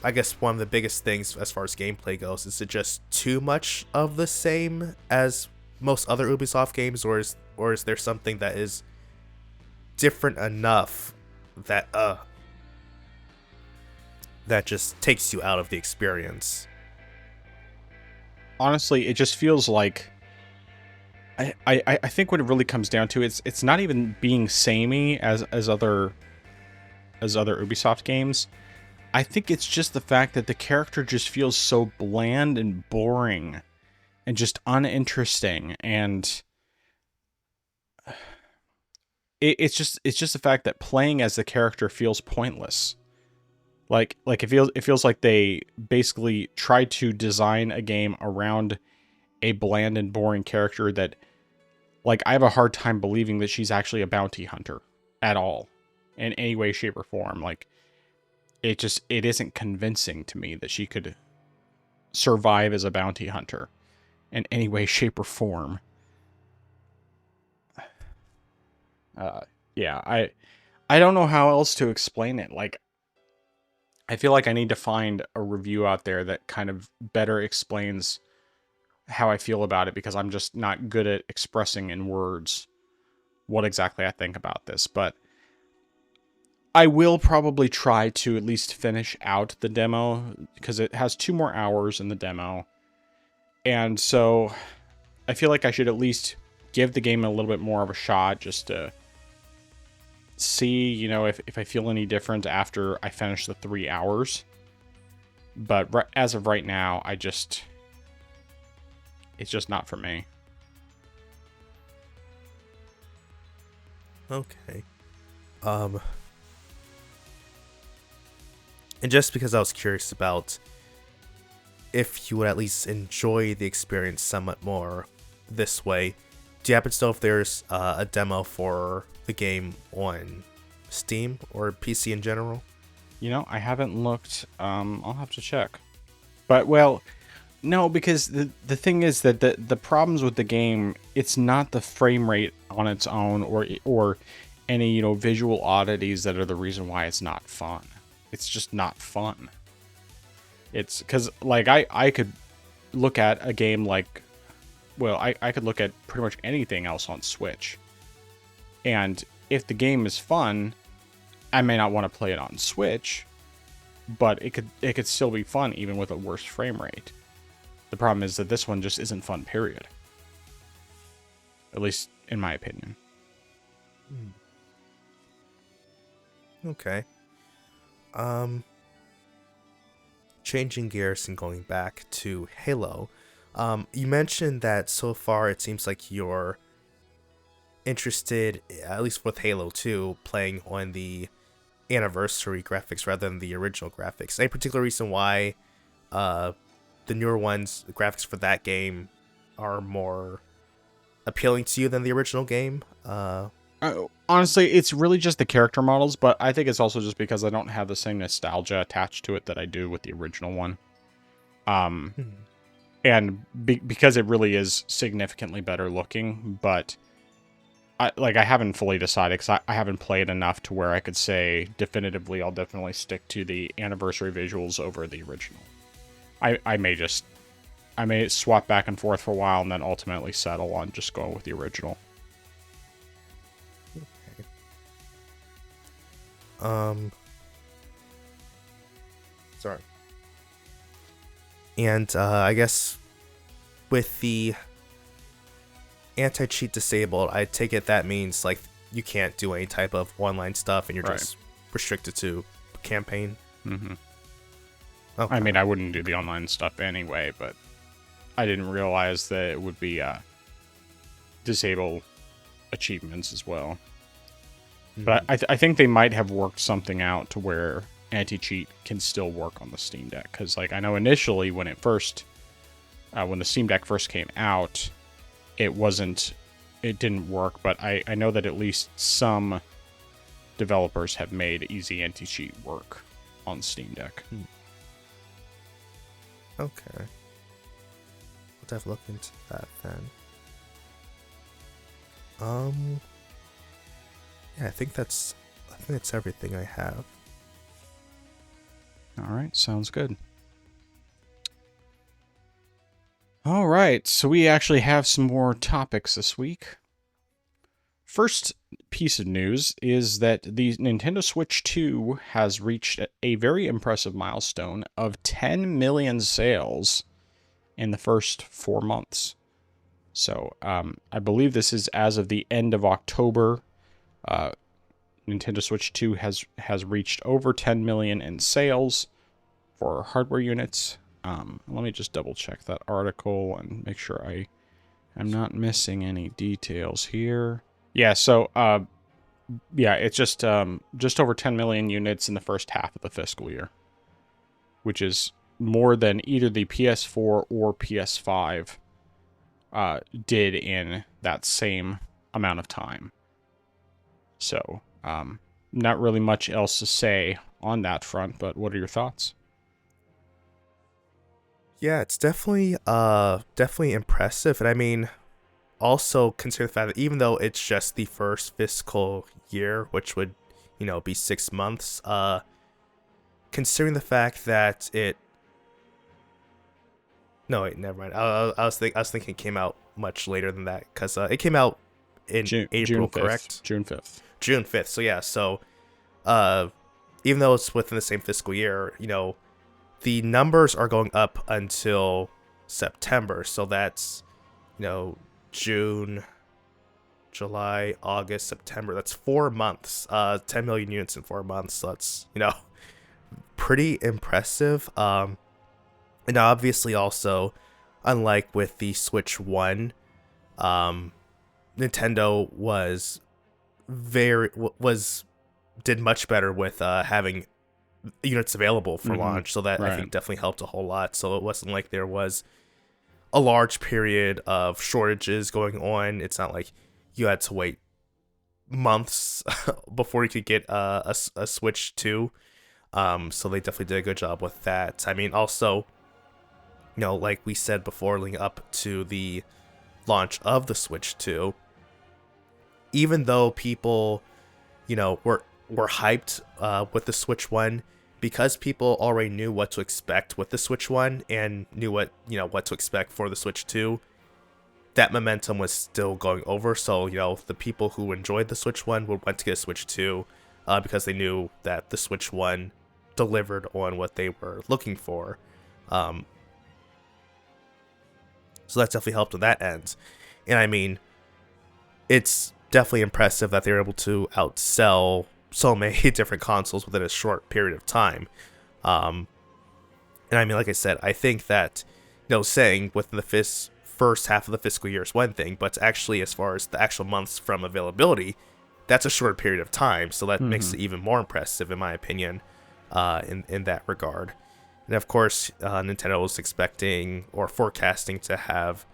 I guess one of the biggest things as far as gameplay goes, is it just too much of the same as most other Ubisoft games, or is there something that is different enough that that just takes you out of the experience? Honestly, it just feels like I think what it really comes down to, it's not even being samey as other Ubisoft games. I think it's just the fact that the character just feels so bland and boring and just uninteresting, and it's just the fact that playing as the character feels pointless. Like it feels like they basically tried to design a game around a bland and boring character that, like, I have a hard time believing that she's actually a bounty hunter at all in any way, shape, or form. Like, it isn't convincing to me that she could survive as a bounty hunter in any way, shape, or form. Yeah, I don't know how else to explain it. Like, I feel like I need to find a review out there that kind of better explains how I feel about it, because I'm just not good at expressing in words what exactly I think about this. But I will probably try to at least finish out the demo, because it has 2 more hours in the demo. And so I feel like I should at least give the game a little bit more of a shot, just to see, if I feel any different after I finish the 3 hours. But as of right now, it's just not for me. Okay. And just because I was curious about if you would at least enjoy the experience somewhat more this way, do you happen to know if there's a demo for the game on Steam or PC in general? I haven't looked. I'll have to check. But, well, no, because the thing is that the problems with the game, it's not the frame rate on its own, or any, visual oddities that are the reason why it's not fun. It's just not fun. It's because, like, I could look at a game like, well, I could look at pretty much anything else on Switch. And if the game is fun, I may not want to play it on Switch, but it could still be fun even with a worse frame rate. The problem is that this one just isn't fun, period. At least in my opinion. Okay. Changing gears and going back to Halo. You mentioned that so far it seems like you're interested, at least with Halo 2, playing on the anniversary graphics rather than the original graphics. Any particular reason why the newer ones, the graphics for that game, are more appealing to you than the original game? Honestly, it's really just the character models, but I think it's also just because I don't have the same nostalgia attached to it that I do with the original one. And because it really is significantly better looking, but I haven't fully decided, because I haven't played enough to where I could say definitively I'll definitely stick to the anniversary visuals over the original. I may swap back and forth for a while and then ultimately settle on just going with the original. Sorry. And I guess with the anti-cheat disabled, I take it that means like you can't do any type of online stuff and you're just restricted to campaign. Mm-hmm. Okay. I mean, I wouldn't do the online stuff anyway, but I didn't realize that it would be disable achievements as well. But I think they might have worked something out to where anti-cheat can still work on the Steam Deck. Because, like, I know initially when it first, when the Steam Deck first came out, it didn't work. But I know that at least some developers have made easy anti-cheat work on Steam Deck. Okay. I'll have to look into that then. Yeah, I think that's everything I have. All right, sounds good. All right, so we actually have some more topics this week. First piece of news is that the Nintendo Switch 2 has reached a very impressive milestone of 10 million sales in the first 4 months. So I believe this is as of the end of October. Nintendo Switch 2 has reached over 10 million in sales for hardware units. Let me just double check that article and make sure I'm not missing any details here. Yeah, so it's just over 10 million units in the first half of the fiscal year, which is more than either the PS4 or PS5 did in that same amount of time. So, not really much else to say on that front, but what are your thoughts? Yeah, it's definitely impressive. And I mean, also consider the fact that even though it's just the first fiscal year, which would, be 6 months, considering the fact that it no, wait, never mind. I was thinking it came out much later than that, because it came out in April, June 5th, correct? June 5th. June 5th. So yeah, even though it's within the same fiscal year, the numbers are going up until September. So that's, June, July, August, September. That's 4 months. 10 million units in 4 months. So that's, pretty impressive. And obviously also, unlike with the Switch 1, Nintendo did much better with having units available for launch, so that I think definitely helped a whole lot. So it wasn't like there was a large period of shortages going on. It's not like you had to wait months before you could get a Switch 2. So they definitely did a good job with that. I mean, also, like we said before, leading up to the launch of the Switch 2, even though people, were hyped with the Switch 1, because people already knew what to expect with the Switch 1 and knew what to expect for the Switch 2, that momentum was still going over. So, the people who enjoyed the Switch 1 would want to get a Switch 2 because they knew that the Switch 1 delivered on what they were looking for. So that definitely helped on that end. And I mean, it's definitely impressive that they were able to outsell so many different consoles within a short period of time. And I mean, like I said, I think that, saying within the first half of the fiscal year is one thing, but actually, as far as the actual months from availability, that's a short period of time. So that makes it even more impressive, in my opinion, in that regard. And of course, Nintendo was expecting or forecasting to have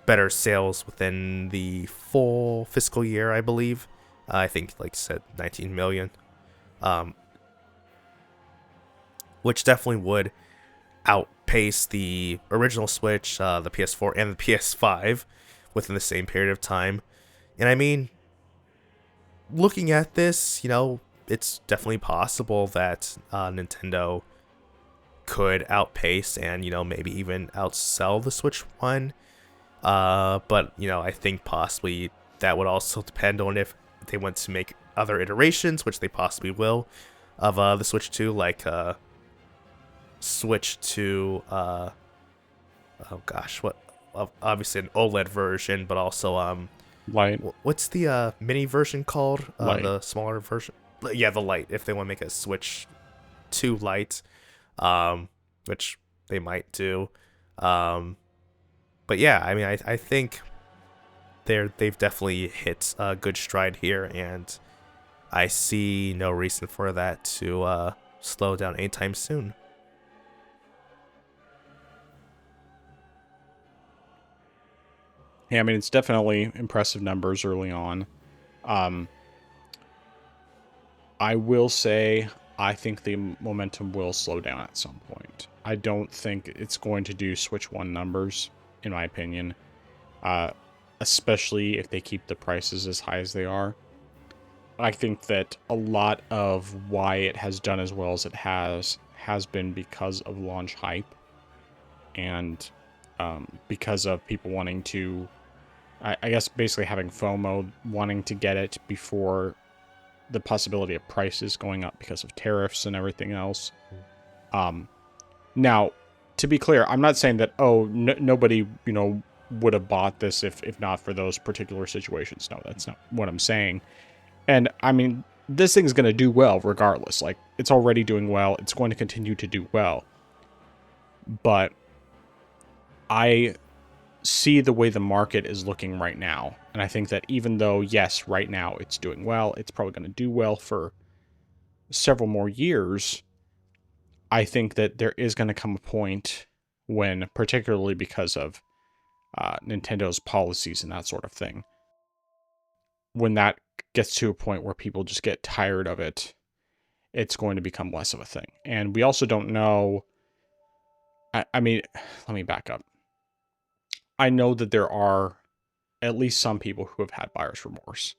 better sales within the full fiscal year, I believe. I think, like I said, 19 million. Which definitely would outpace the original Switch, the PS4, and the PS5 within the same period of time. And I mean, looking at this, it's definitely possible that Nintendo could outpace and, maybe even outsell the Switch 1. But, I think possibly that would also depend on if they want to make other iterations, which they possibly will, of the Switch 2, like Switch 2, obviously an OLED version, but also, Light. What's the mini version called? Lite. The smaller version? Yeah, the Lite, if they want to make a Switch 2 Lite. Which they might do. But yeah, I mean, I think they've definitely hit a good stride here, and I see no reason for that to slow down anytime soon. Yeah, I mean, it's definitely impressive numbers early on. I will say, I think the momentum will slow down at some point. I don't think it's going to do Switch 1 numbers, in my opinion. Especially if they keep the prices as high as they are. I think that a lot of why it has done as well as it has been because of launch hype. And because of people wanting to, I guess basically having FOMO, wanting to get it before the possibility of prices going up because of tariffs and everything else. Now, to be clear, I'm not saying that, nobody, would have bought this if not for those particular situations. No, that's not what I'm saying. And I mean, this thing's going to do well regardless. Like, it's already doing well. It's going to continue to do well. But I see the way the market is looking right now. And I think that even though, yes, right now it's doing well, it's probably going to do well for several more years. I think that there is going to come a point when, particularly because of Nintendo's policies and that sort of thing, when that gets to a point where people just get tired of it, it's going to become less of a thing. And we also don't know. I mean, let me back up. I know that there are at least some people who have had buyer's remorse.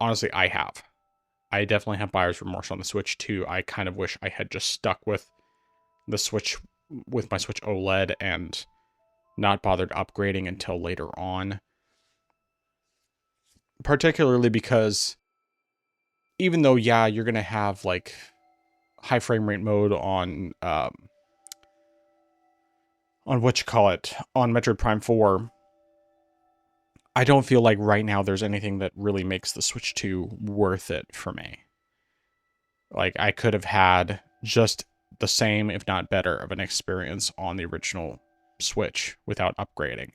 Honestly, I have. I definitely have buyer's remorse on the Switch 2. I kind of wish I had just stuck with the Switch, with my Switch OLED, and not bothered upgrading until later on. Particularly because even though, yeah, you're going to have like high frame rate mode on what you call it, on Metroid Prime 4, I don't feel like right now there's anything that really makes the Switch 2 worth it for me. Like, I could have had just the same, if not better, of an experience on the original Switch without upgrading.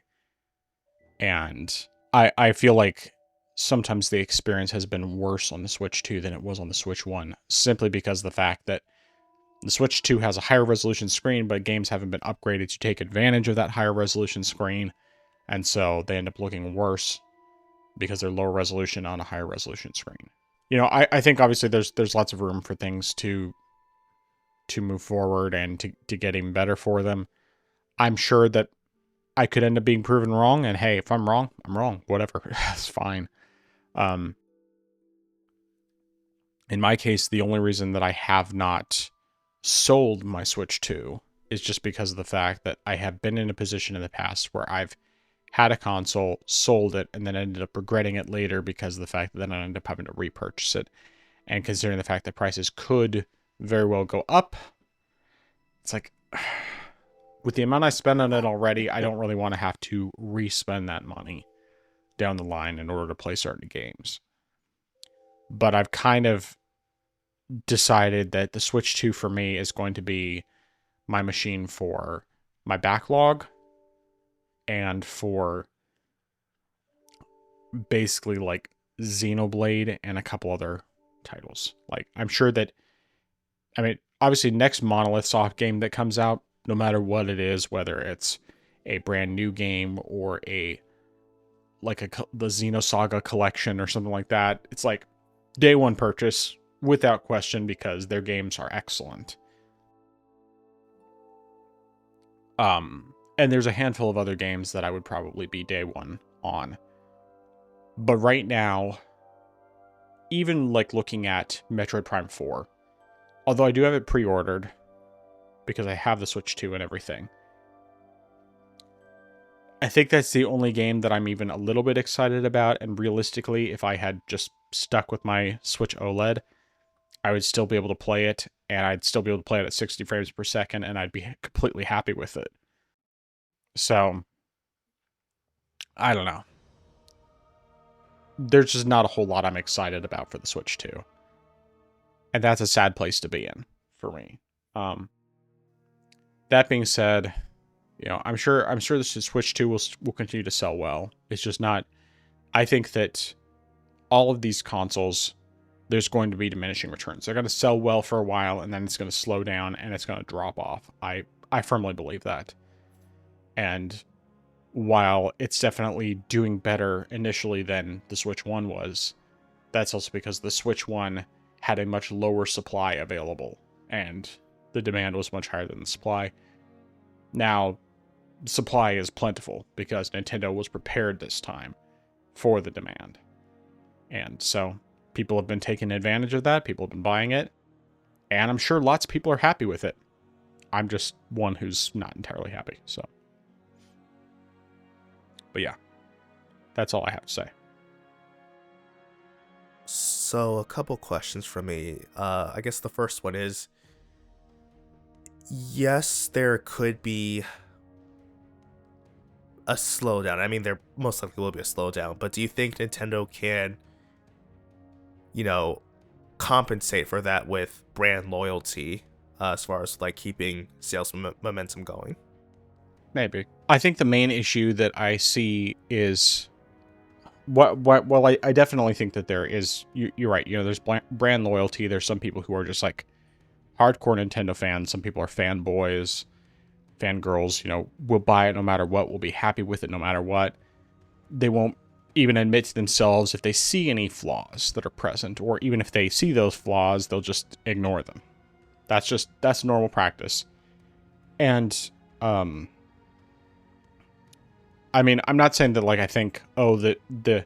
And I feel like sometimes the experience has been worse on the Switch 2 than it was on the Switch 1, simply because of the fact that the Switch 2 has a higher resolution screen, but games haven't been upgraded to take advantage of that higher resolution screen, and so they end up looking worse because they're lower resolution on a higher resolution screen. You know, I think obviously there's lots of room for things to move forward and to get even better for them. I'm sure that I could end up being proven wrong, and hey, if I'm wrong, I'm wrong. Whatever, that's fine. In my case, the only reason that I have not sold my Switch 2 is just because of the fact that I have been in a position in the past where I've had a console, sold it, and then ended up regretting it later because of the fact that then I ended up having to repurchase it. And considering the fact that prices could very well go up, it's like, with the amount I spend on it already, I don't really want to have to re-spend that money down the line in order to play certain games. But I've kind of decided that the Switch 2 for me is going to be my machine for my backlog and for basically like Xenoblade and a couple other titles. Like, I'm sure that, I mean, obviously next Monolith Soft game that comes out, no matter what it is, whether it's a brand new game or the Xenosaga collection or something like that, it's like day one purchase without question because their games are excellent. And there's a handful of other games that I would probably be day one on. But right now, even like looking at Metroid Prime 4, although I do have it pre-ordered because I have the Switch 2 and everything, I think that's the only game that I'm even a little bit excited about. And realistically, if I had just stuck with my Switch OLED, I would still be able to play it, and I'd still be able to play it at 60 frames per second, and I'd be completely happy with it. So, I don't know. There's just not a whole lot I'm excited about for the Switch 2. And that's a sad place to be in for me. That being said, you know, I'm sure the Switch 2 will continue to sell well. It's just not. I think that all of these consoles, there's going to be diminishing returns. They're going to sell well for a while, and then it's going to slow down and it's going to drop off. I firmly believe that. And while it's definitely doing better initially than the Switch 1 was, that's also because the Switch 1 had a much lower supply available, and the demand was much higher than the supply. Now, supply is plentiful because Nintendo was prepared this time for the demand. And so people have been taking advantage of that. People have been buying it. And I'm sure lots of people are happy with it. I'm just one who's not entirely happy. So, but yeah, that's all I have to say. So a couple questions from me. I guess the first one is, yes, there could be a slowdown. I mean, there most likely will be a slowdown, but do you think Nintendo can compensate for that with brand loyalty, as far as like keeping sales momentum going. Maybe. I think the main issue that I see is well, I definitely think that there is, you're right, there's brand loyalty. There's some people who are just like hardcore Nintendo fans. Some people are fanboys, fangirls, will buy it no matter what, will be happy with it no matter what. They won't even admit to themselves if they see any flaws that are present, or even if they see those flaws, they'll just ignore them. That's normal practice. And, I mean, I'm not saying that, like, I think, the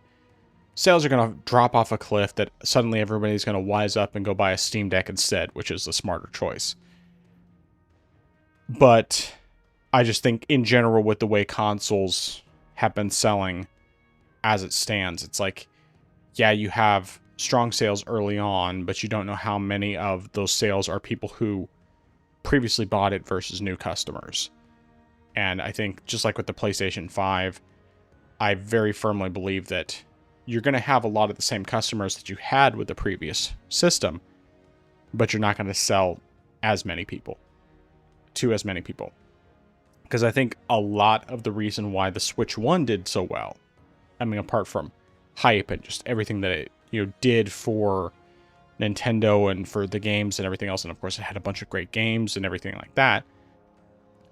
sales are going to drop off a cliff, that suddenly everybody's going to wise up and go buy a Steam Deck instead, which is the smarter choice. But I just think, in general, with the way consoles have been selling as it stands, it's like, yeah, you have strong sales early on, but you don't know how many of those sales are people who previously bought it versus new customers. And I think, just like with the PlayStation 5, I very firmly believe that you're going to have a lot of the same customers that you had with the previous system, but you're not going to sell as many people to as many people. Because I think a lot of the reason why the Switch 1 did so well, I mean, apart from hype and just everything that it did for Nintendo and for the games and everything else, and of course it had a bunch of great games and everything like that,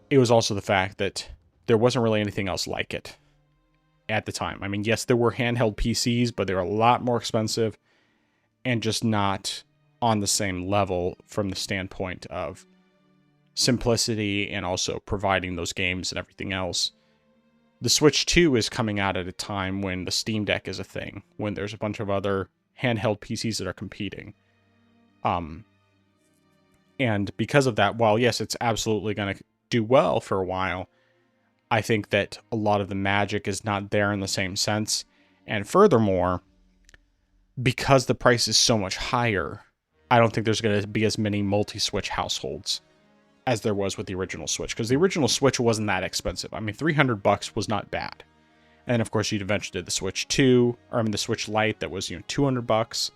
it was also the fact that there wasn't really anything else like it at the time. I mean, yes, there were handheld PCs, but they were a lot more expensive and just not on the same level from the standpoint of simplicity and also providing those games and everything else. The Switch 2 is coming out at a time when the Steam Deck is a thing, when there's a bunch of other handheld PCs that are competing. And because of that, while yes, it's absolutely going to do well for a while, I think that a lot of the magic is not there in the same sense. And furthermore, because the price is so much higher, I don't think there's going to be as many multi-Switch households as there was with the original Switch. Because the original Switch wasn't that expensive. I mean, $300 was not bad. And of course, you'd eventually did the Switch 2, or I mean the Switch Lite that was, $200.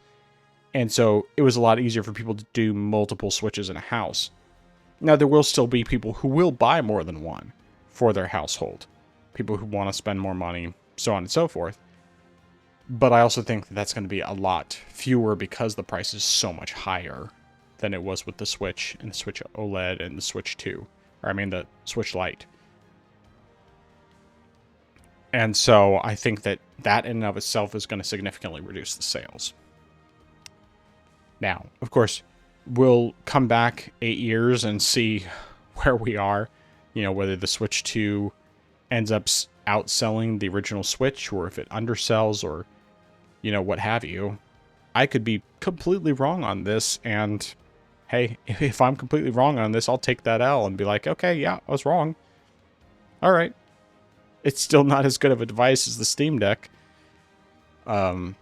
And so it was a lot easier for people to do multiple Switches in a house. Now, there will still be people who will buy more than one for their household. People who want to spend more money, so on and so forth. But I also think that that's going to be a lot fewer because the price is so much higher than it was with the Switch and the Switch OLED and the Switch 2. Or I mean the Switch Lite. And so I think that that in and of itself is going to significantly reduce the sales. Now, of course, we'll come back 8 years and see where we are. Whether the Switch 2 ends up outselling the original Switch, or if it undersells, or, what have you. I could be completely wrong on this, and hey, if I'm completely wrong on this, I'll take that L and be like, okay, yeah, I was wrong. All right. It's still not as good of a device as the Steam Deck. But,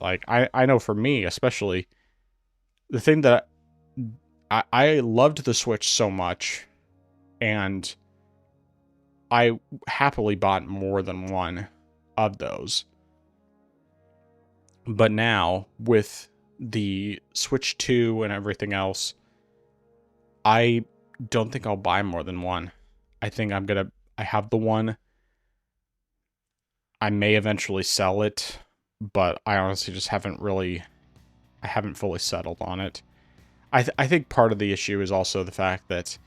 like, I know for me, especially, the thing that I loved the Switch so much, and I happily bought more than one of those. But now, with the Switch 2 and everything else, I don't think I'll buy more than one. I think I have the one. I may eventually sell it, but I honestly just haven't fully settled on it. I think part of the issue is also the fact that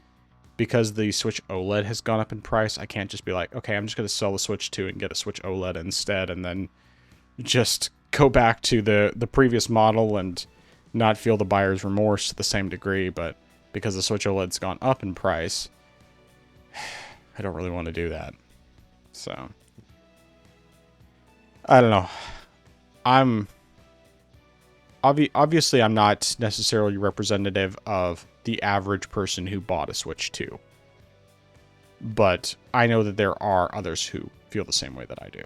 because the Switch OLED has gone up in price, I can't just be like, okay, I'm just going to sell the Switch 2 and get a Switch OLED instead, and then just go back to the previous model and not feel the buyer's remorse to the same degree. But because the Switch OLED's gone up in price, I don't really want to do that. So, I don't know. Obviously, I'm not necessarily representative of the average person who bought a Switch 2. But I know that there are others who feel the same way that I do.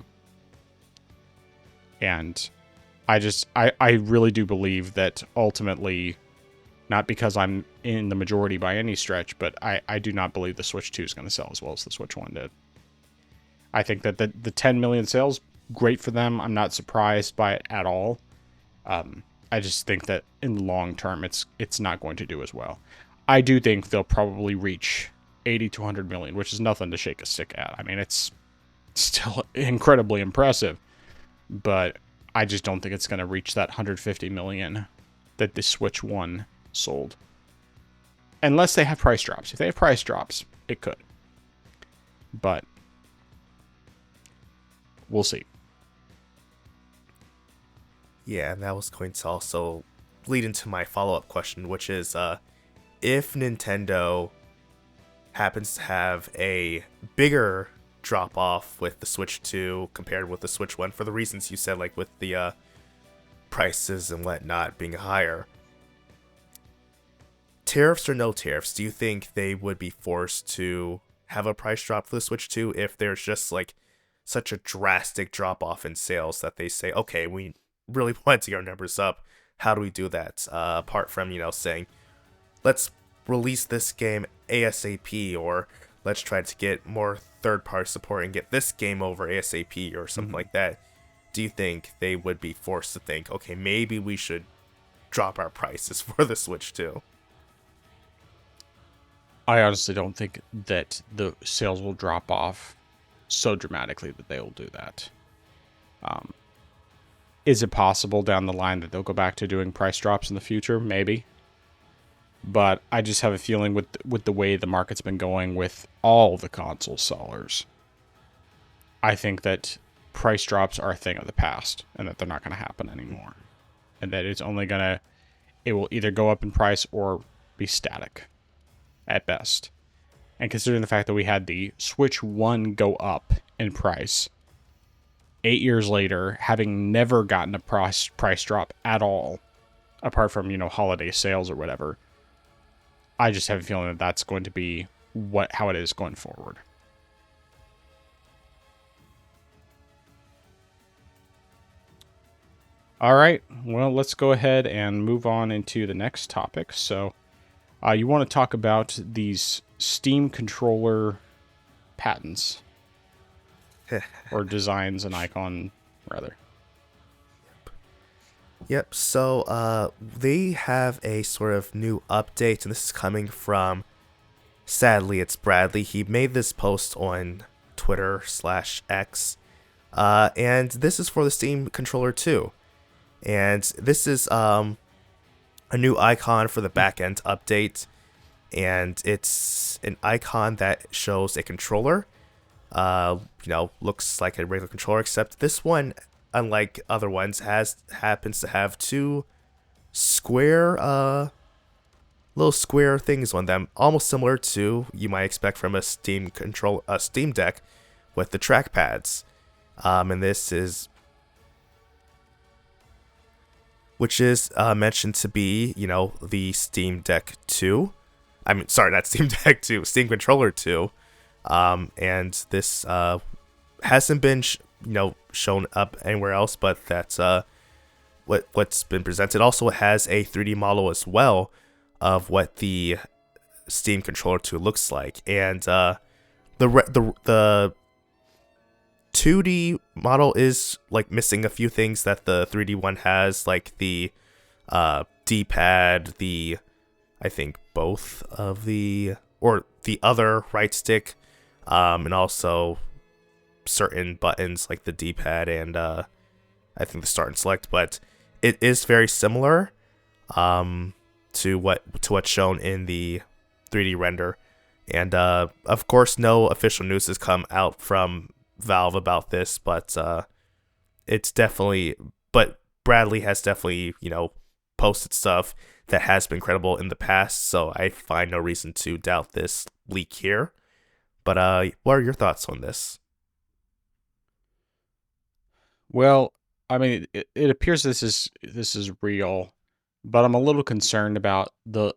And I really do believe that ultimately, not because I'm in the majority by any stretch, but I do not believe the Switch 2 is going to sell as well as the Switch 1 did. I think that the 10 million sales, great for them. I'm not surprised by it at all. I just think that in the long term, it's not going to do as well. I do think they'll probably reach 80 to 100 million, which is nothing to shake a stick at. I mean, it's still incredibly impressive, but I just don't think it's going to reach that 150 million that the Switch 1 sold. Unless they have price drops. If they have price drops, it could. But we'll see. Yeah, and that was going to also lead into my follow-up question, which is if Nintendo happens to have a bigger drop-off with the Switch 2 compared with the Switch 1, for the reasons you said, like with the prices and whatnot being higher, tariffs or no tariffs, do you think they would be forced to have a price drop for the Switch 2 if there's just like such a drastic drop-off in sales that they say, okay, we really want to get our numbers up, how do we do that? Apart from, saying, let's release this game ASAP, or let's try to get more third-party support and get this game over ASAP, or something like that. Do you think they would be forced to think, okay, maybe we should drop our prices for the Switch 2? I honestly don't think that the sales will drop off so dramatically that they will do that. Is it possible down the line that they'll go back to doing price drops in the future? Maybe. But I just have a feeling with the way the market's been going with all the console sellers, I think that price drops are a thing of the past and that they're not going to happen anymore. And that it will either go up in price or be static at best. And considering the fact that we had the Switch 1 go up in price 8 years later, having never gotten a price drop at all, apart from, holiday sales or whatever, I just have a feeling that that's going to be how it is going forward. All right, well, let's go ahead and move on into the next topic. So, you want to talk about these Steam controller patents, or designs and icon, rather. Yep, so they have a sort of new update, and this is coming from, sadly, it's Bradley. He made this post on Twitter/X, and this is for the Steam controller 2. And this is a new icon for the backend update, and it's an icon that shows a controller. Looks like a regular controller, except this one, unlike other ones, happens to have two square, little square things on them, almost similar to you might expect from a Steam Deck with the trackpads. And this is, which is mentioned to be, the Steam Deck 2. I mean, sorry, not Steam Deck 2, Steam Controller 2. And this hasn't been, shown up anywhere else, but that's what's been presented. Also, it has a 3D model as well of what the Steam Controller 2 looks like, and the 2D model is like missing a few things that the 3D one has, like the D-pad, I think both of the other right stick, and also certain buttons like the D-pad and I think the start and select. But it is very similar to what's shown in the 3D render, and of course no official news has come out from Valve about this, but it's definitely, but Bradley has definitely, posted stuff that has been credible in the past, so I find no reason to doubt this leak here. But what are your thoughts on this? Well, I mean, it appears this is real, but I'm a little concerned about the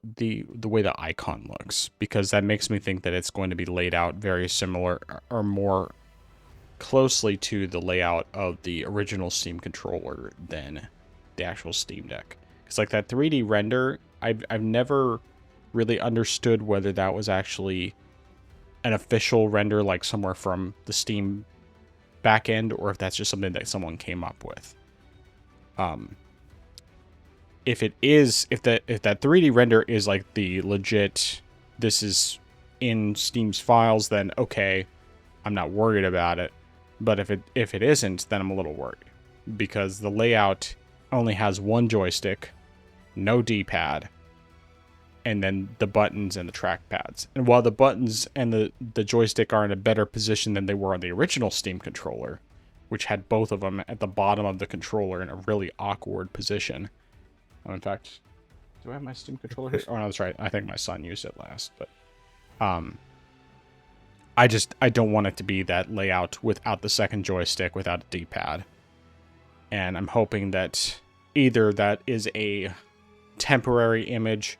way the icon looks, because that makes me think that it's going to be laid out very similar or more closely to the layout of the original Steam controller than the actual Steam Deck. It's like that 3D render, I've never really understood whether that was actually an official render, like somewhere from the Steam backend, or if that's just something that someone came up with. if that 3D render is like the legit, this is in Steam's files, then okay, I'm not worried about it. But if it isn't, then I'm a little worried, because the layout only has one joystick, no D-pad, and then the buttons and the trackpads. And while the buttons and the joystick are in a better position than they were on the original Steam controller, which had both of them at the bottom of the controller in a really awkward position. Oh, in fact, do I have my Steam controller here? Oh, no, that's right. I think my son used it last. But I don't want it to be that layout without the second joystick, without a D-pad. And I'm hoping that either that is a temporary image,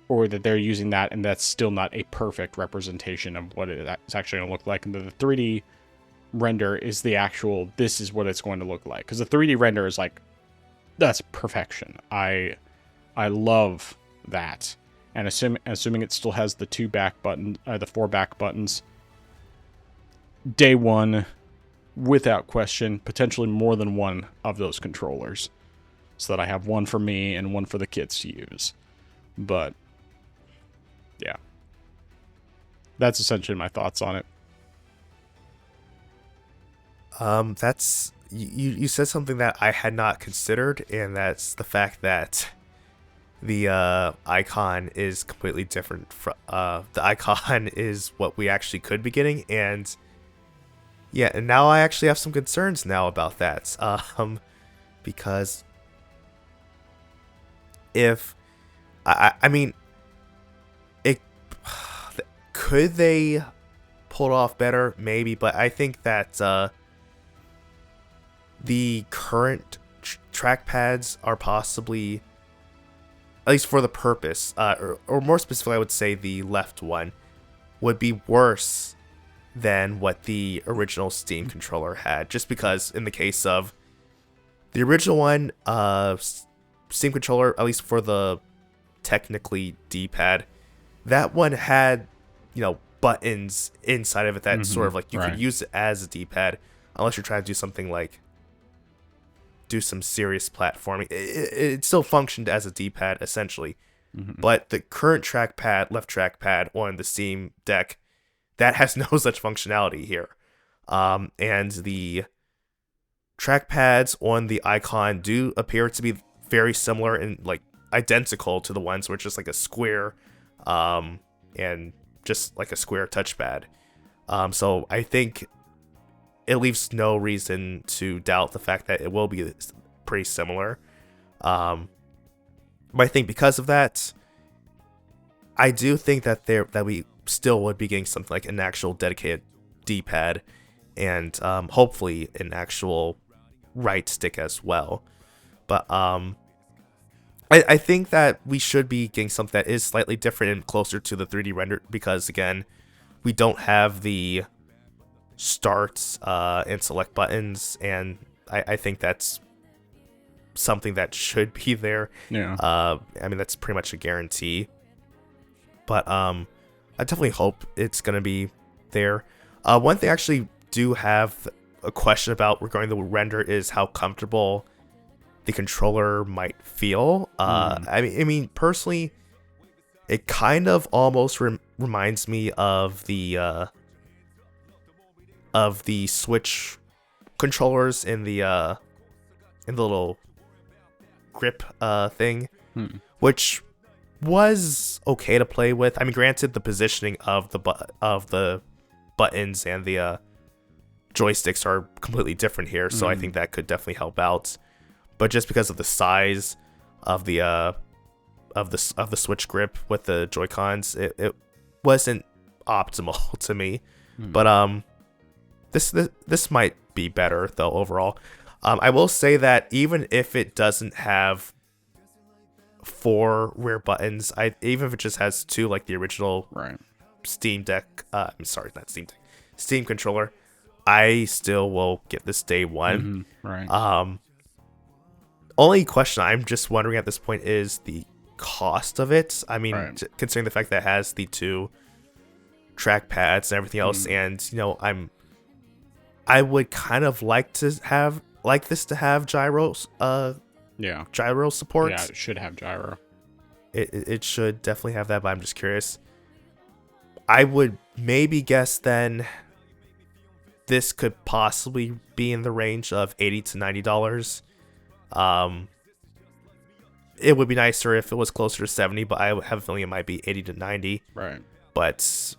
or that they're using that and that's still not a perfect representation of what it's actually going to look like. And the 3D render is the actual, this is what it's going to look like. Because the 3D render is like, that's perfection. I love that. And assuming it still has the the 4 back buttons, day one, without question, potentially more than one of those controllers, so that I have one for me and one for the kids to use. But yeah, that's essentially my thoughts on it. That's you said something that I had not considered, and that's the fact that the icon is completely different. The icon is what we actually could be getting, and yeah, and now I actually have some concerns now about that. Because if I mean, it could they pull it off better, maybe, but I think that the current trackpads are possibly, at least for the purpose, or more specifically, I would say the left one would be worse than what the original Steam controller had. Just because in the case of the original one, Steam controller, at least for the technically D-pad, that one had, buttons inside of it that sort of like you could use it as a D-pad, unless you're trying to do something like do some serious platforming. It still functioned as a D-pad essentially. But the current left trackpad on the Steam Deck, that has no such functionality here. And the trackpads on the icon do appear to be very similar and like identical to the ones where it's just like a square, and just like a square touchpad. So I think it leaves no reason to doubt the fact that it will be pretty similar. But I think because of that, I do think that we still would be getting something like an actual dedicated D-pad, and hopefully an actual right stick as well. But I think that we should be getting something that is slightly different and closer to the 3D render, because again, we don't have the start and select buttons, and I think that's something that should be there. Yeah. I mean, that's pretty much a guarantee. But I definitely hope it's gonna be there. One thing I actually do have a question about regarding the render is how comfortable the controller might feel. I mean, personally, it kind of almost reminds me of the Switch controllers in the little grip thing, which was okay to play with. I mean, granted, the positioning of the buttons and the joysticks are completely different here, so I think that could definitely help out. But just because of the size of the Switch grip with the Joy-Cons, it wasn't optimal to me. But this might be better though overall. I will say that even if it doesn't have 4 rear buttons, even if it just has 2 like the original Steam Deck, I'm sorry, not Steam Deck, Steam controller, I still will get this day one. Only question I'm just wondering at this point is the cost of it. I mean, considering the fact that it has the 2 trackpads and everything else, and I would kind of like this to have gyros Yeah. gyro support. Yeah, it should have gyro. It should definitely have that, but I'm just curious. I would maybe guess then this could possibly be in the range of $80 to $90. Um, it would be nicer if it was closer to 70, but I have a feeling it might be 80 to 90. Right. But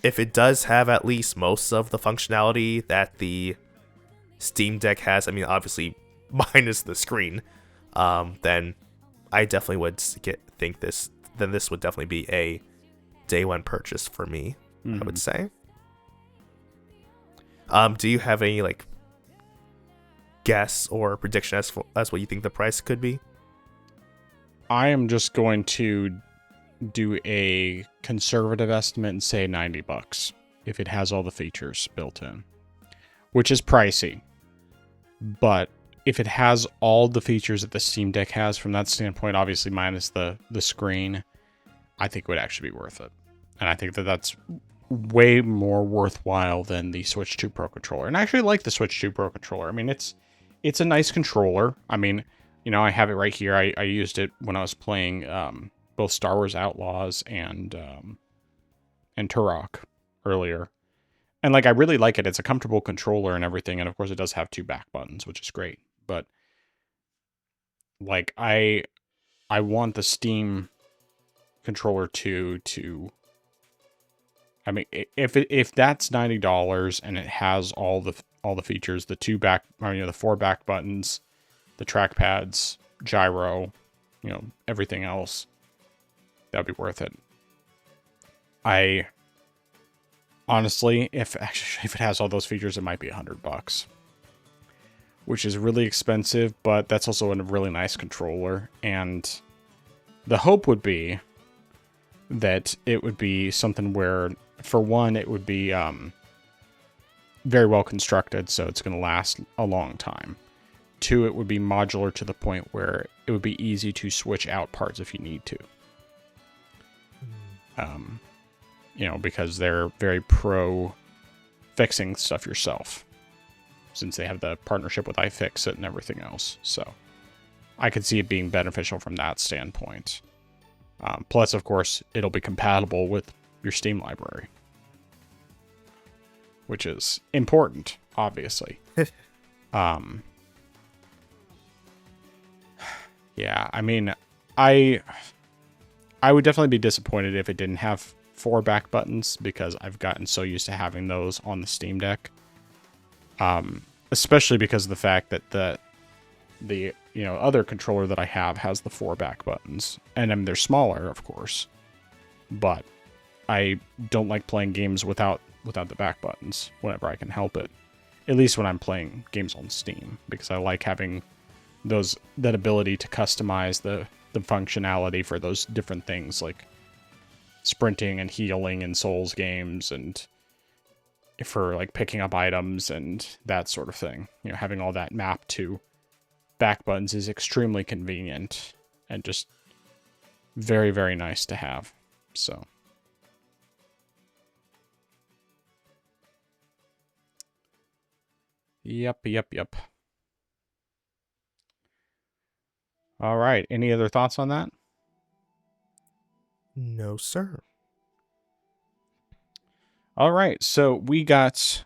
if it does have at least most of the functionality that the Steam Deck has, I mean, obviously minus the screen, then I definitely would think this would definitely be a day one purchase for me. I would say. Do you have any like guess or prediction as what you think the price could be? I am just going to do a conservative estimate and say $90 if it has all the features built in, which is pricey. But if it has all the features that the Steam Deck has from that standpoint, obviously minus the screen, I think it would actually be worth it. And I think that that's way more worthwhile than the Switch 2 Pro controller. And I actually like the Switch 2 Pro controller. I mean, it's a nice controller. I mean, you know, I have it right here. I used it when I was playing both Star Wars Outlaws and Turok earlier. And like, I really like it. It's a comfortable controller and everything. And of course it does have 2 back buttons, which is great. But like, I want the Steam controller to I mean, if that's $90 and it has all the features, the 2 back, or, you know, the 4 back buttons, the trackpads, gyro, you know, everything else, that'd be worth it. I honestly, if it has all those features, it might be $100, which is really expensive, but that's also a really nice controller. And the hope would be that it would be something where, for one, it would be very well constructed, so it's going to last a long time. 2, it would be modular to the point where it would be easy to switch out parts if you need to. You know, because they're very pro fixing stuff yourself, since they have the partnership with iFixit and everything else. So I could see it being beneficial from that standpoint. Plus, of course, it'll be compatible with your Steam library, which is important, obviously. Yeah, I mean, I would definitely be disappointed if it didn't have 4 back buttons, because I've gotten so used to having those on the Steam Deck. Especially because of the fact that the you know, other controller that I have has the 4 back buttons. And I mean, they're smaller, of course, but I don't like playing games without the back buttons whenever I can help it. At least when I'm playing games on Steam, because I like having that ability to customize the functionality for those different things, like sprinting and healing in Souls games, and for like picking up items and that sort of thing. You know, having all that mapped to back buttons is extremely convenient and just very, very nice to have. So yep. All right. Any other thoughts on that? No, sir. All right. So we got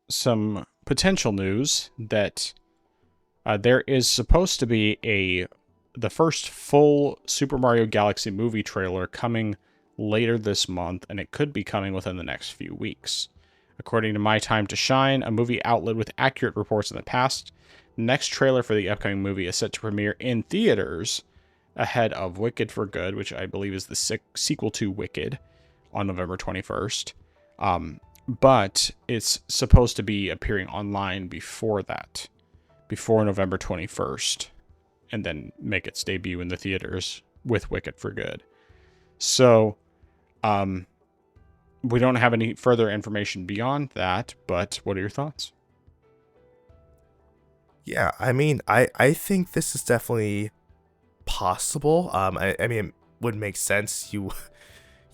some potential news that there is supposed to be the first full Super Mario Galaxy movie trailer coming later this month, and it could be coming within the next few weeks. According to My Time to Shine, a movie outlet with accurate reports in the past, the next trailer for the upcoming movie is set to premiere in theaters ahead of Wicked for Good, which I believe is the sequel to Wicked, on November 21st. But it's supposed to be appearing online before that, before November 21st, and then make its debut in the theaters with Wicked for Good. So, we don't have any further information beyond that, but what are your thoughts? Yeah, I mean, I think this is definitely possible. I mean, it would make sense. You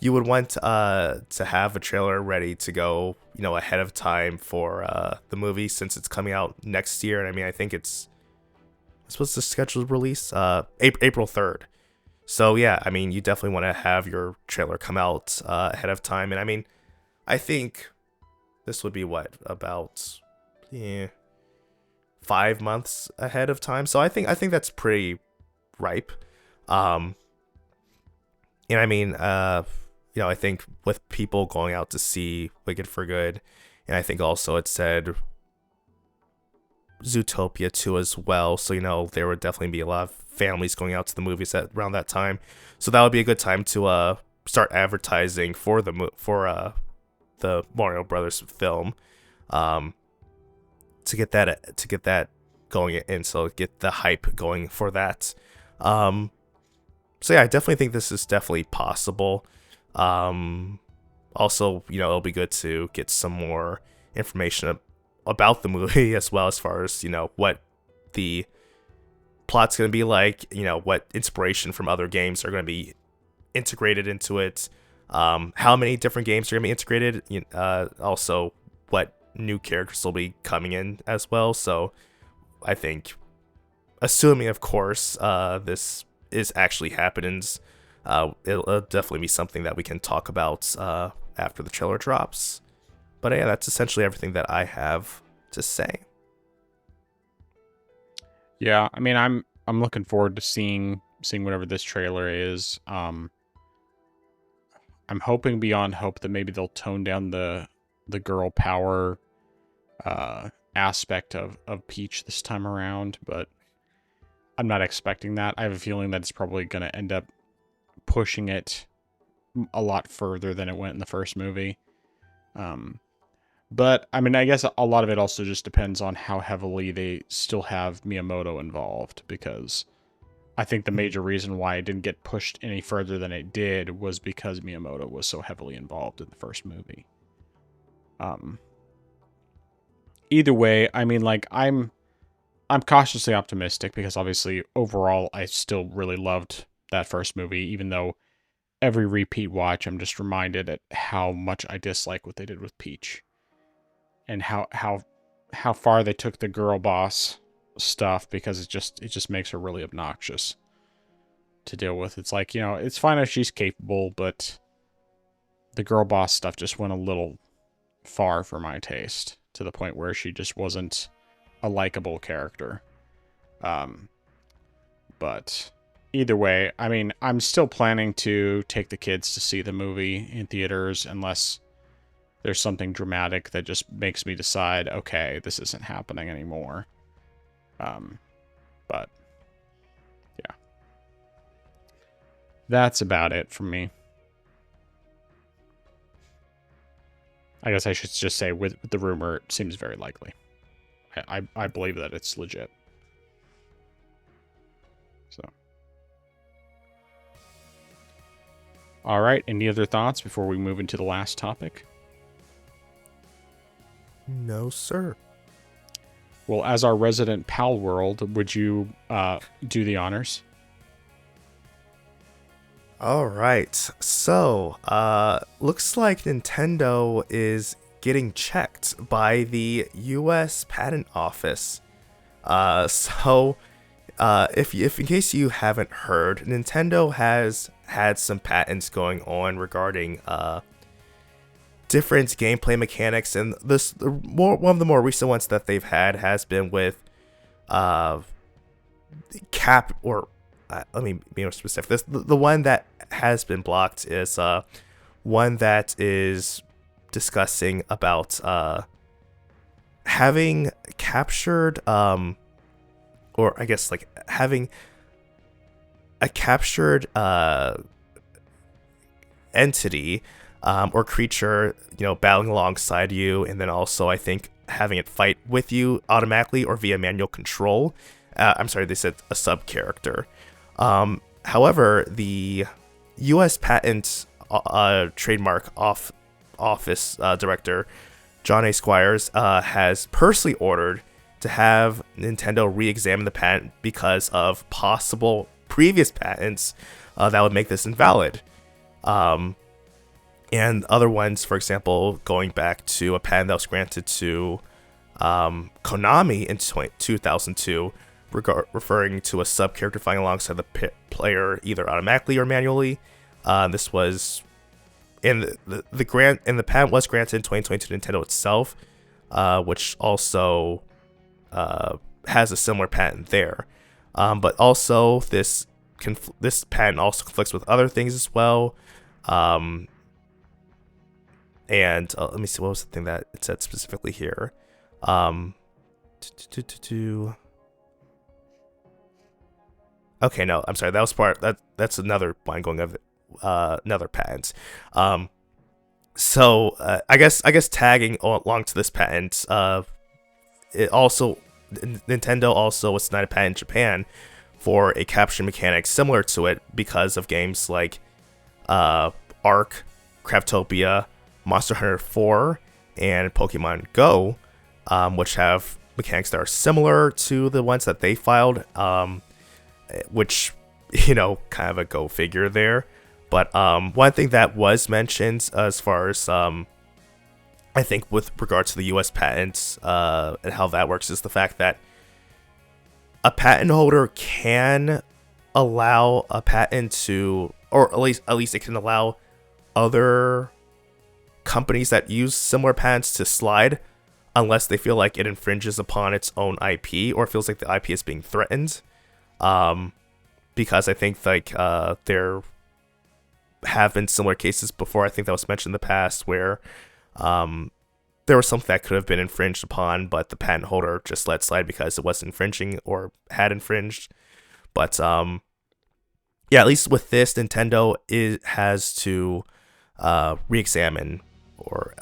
would want to have a trailer ready to go, you know, ahead of time for the movie, since it's coming out next year. And I mean, I think it's supposed to schedule release April 3rd. So yeah, I mean, you definitely want to have your trailer come out ahead of time, and I mean, I think this would be about 5 months ahead of time. So I think that's pretty ripe. Um, and I mean, I think with people going out to see Wicked for Good, and I think also it said Zootopia 2 as well. So, there would definitely be a lot of families going out to the movies around that time. So that would be a good time to start advertising for the Mario Brothers film, to get that going in. So get the hype going for that. So yeah, I definitely think this is definitely possible. Also, it'll be good to get some more information about the movie as well, as far as, what the plot's going to be like, what inspiration from other games are going to be integrated into it, how many different games are going to be integrated, also what new characters will be coming in as well. So I think, assuming, of course, this is actually happens, it'll definitely be something that we can talk about after the trailer drops. But yeah, that's essentially everything that I have to say. Yeah, I mean, I'm looking forward to seeing whatever this trailer is. I'm hoping beyond hope that maybe they'll tone down the girl power aspect of Peach this time around, but I'm not expecting that. I have a feeling that it's probably going to end up pushing it a lot further than it went in the first movie. But, I mean, I guess a lot of it also just depends on how heavily they still have Miyamoto involved, because I think the major reason why it didn't get pushed any further than it did was because Miyamoto was so heavily involved in the first movie. Either way, I mean, like, I'm cautiously optimistic, because obviously overall I still really loved that first movie, even though every repeat watch I'm just reminded at how much I dislike what they did with Peach, and how far they took the girl boss stuff, because it just makes her really obnoxious to deal with. It's like, it's fine if she's capable, but the girl boss stuff just went a little far for my taste, to the point where she just wasn't a likable character. But either way, I mean, I'm still planning to take the kids to see the movie in theaters, unless there's something dramatic that just makes me decide, okay, this isn't happening anymore. But yeah, that's about it from me. I guess I should just say, with the rumor, it seems very likely. I believe that it's legit. So, all right. Any other thoughts before we move into the last topic? No, sir. Well, as our resident Palworld, would you do the honors? All right. So, looks like Nintendo is getting checked by the U.S. Patent Office. If in case you haven't heard, Nintendo has had some patents going on regarding different gameplay mechanics, and one of the more recent ones that they've had has been with let me be more specific. The one that has been blocked is one that is discussing about having captured or I guess like having a captured entity or creature, battling alongside you, and then also I think having it fight with you automatically or via manual control. I'm sorry, they said a sub character. However, the U.S. Patent Trademark Office Director John A. Squires has personally ordered to have Nintendo re-examine the patent because of possible previous patents that would make this invalid. And other ones, for example, going back to a patent that was granted to Konami in 2002 referring to a sub character flying alongside the player either automatically or manually. This was in the grant, and the patent was granted in 2022 to Nintendo itself, which also has a similar patent there. But also this patent also conflicts with other things as well. And let me see, what was the thing that it said specifically here? Okay, no, I'm sorry. That was that's another line going of another patent. So I guess tagging along to this patent, it also Nintendo also was denied a patent in Japan for a capture mechanic similar to it because of games like Ark, Craftopia, Monster Hunter 4, and Pokemon Go, which have mechanics that are similar to the ones that they filed, which, kind of a go figure there. But one thing that was mentioned as far as, I think with regard to the US patents and how that works is the fact that a patent holder can allow a patent to, or at least it can allow other companies that use similar patents to slide unless they feel like it infringes upon its own IP or feels like the IP is being threatened. Because I think there have been similar cases before. I think that was mentioned in the past where there was something that could have been infringed upon, but the patent holder just let slide because it was infringing or had infringed. But yeah, at least with this, Nintendo has to re-examine or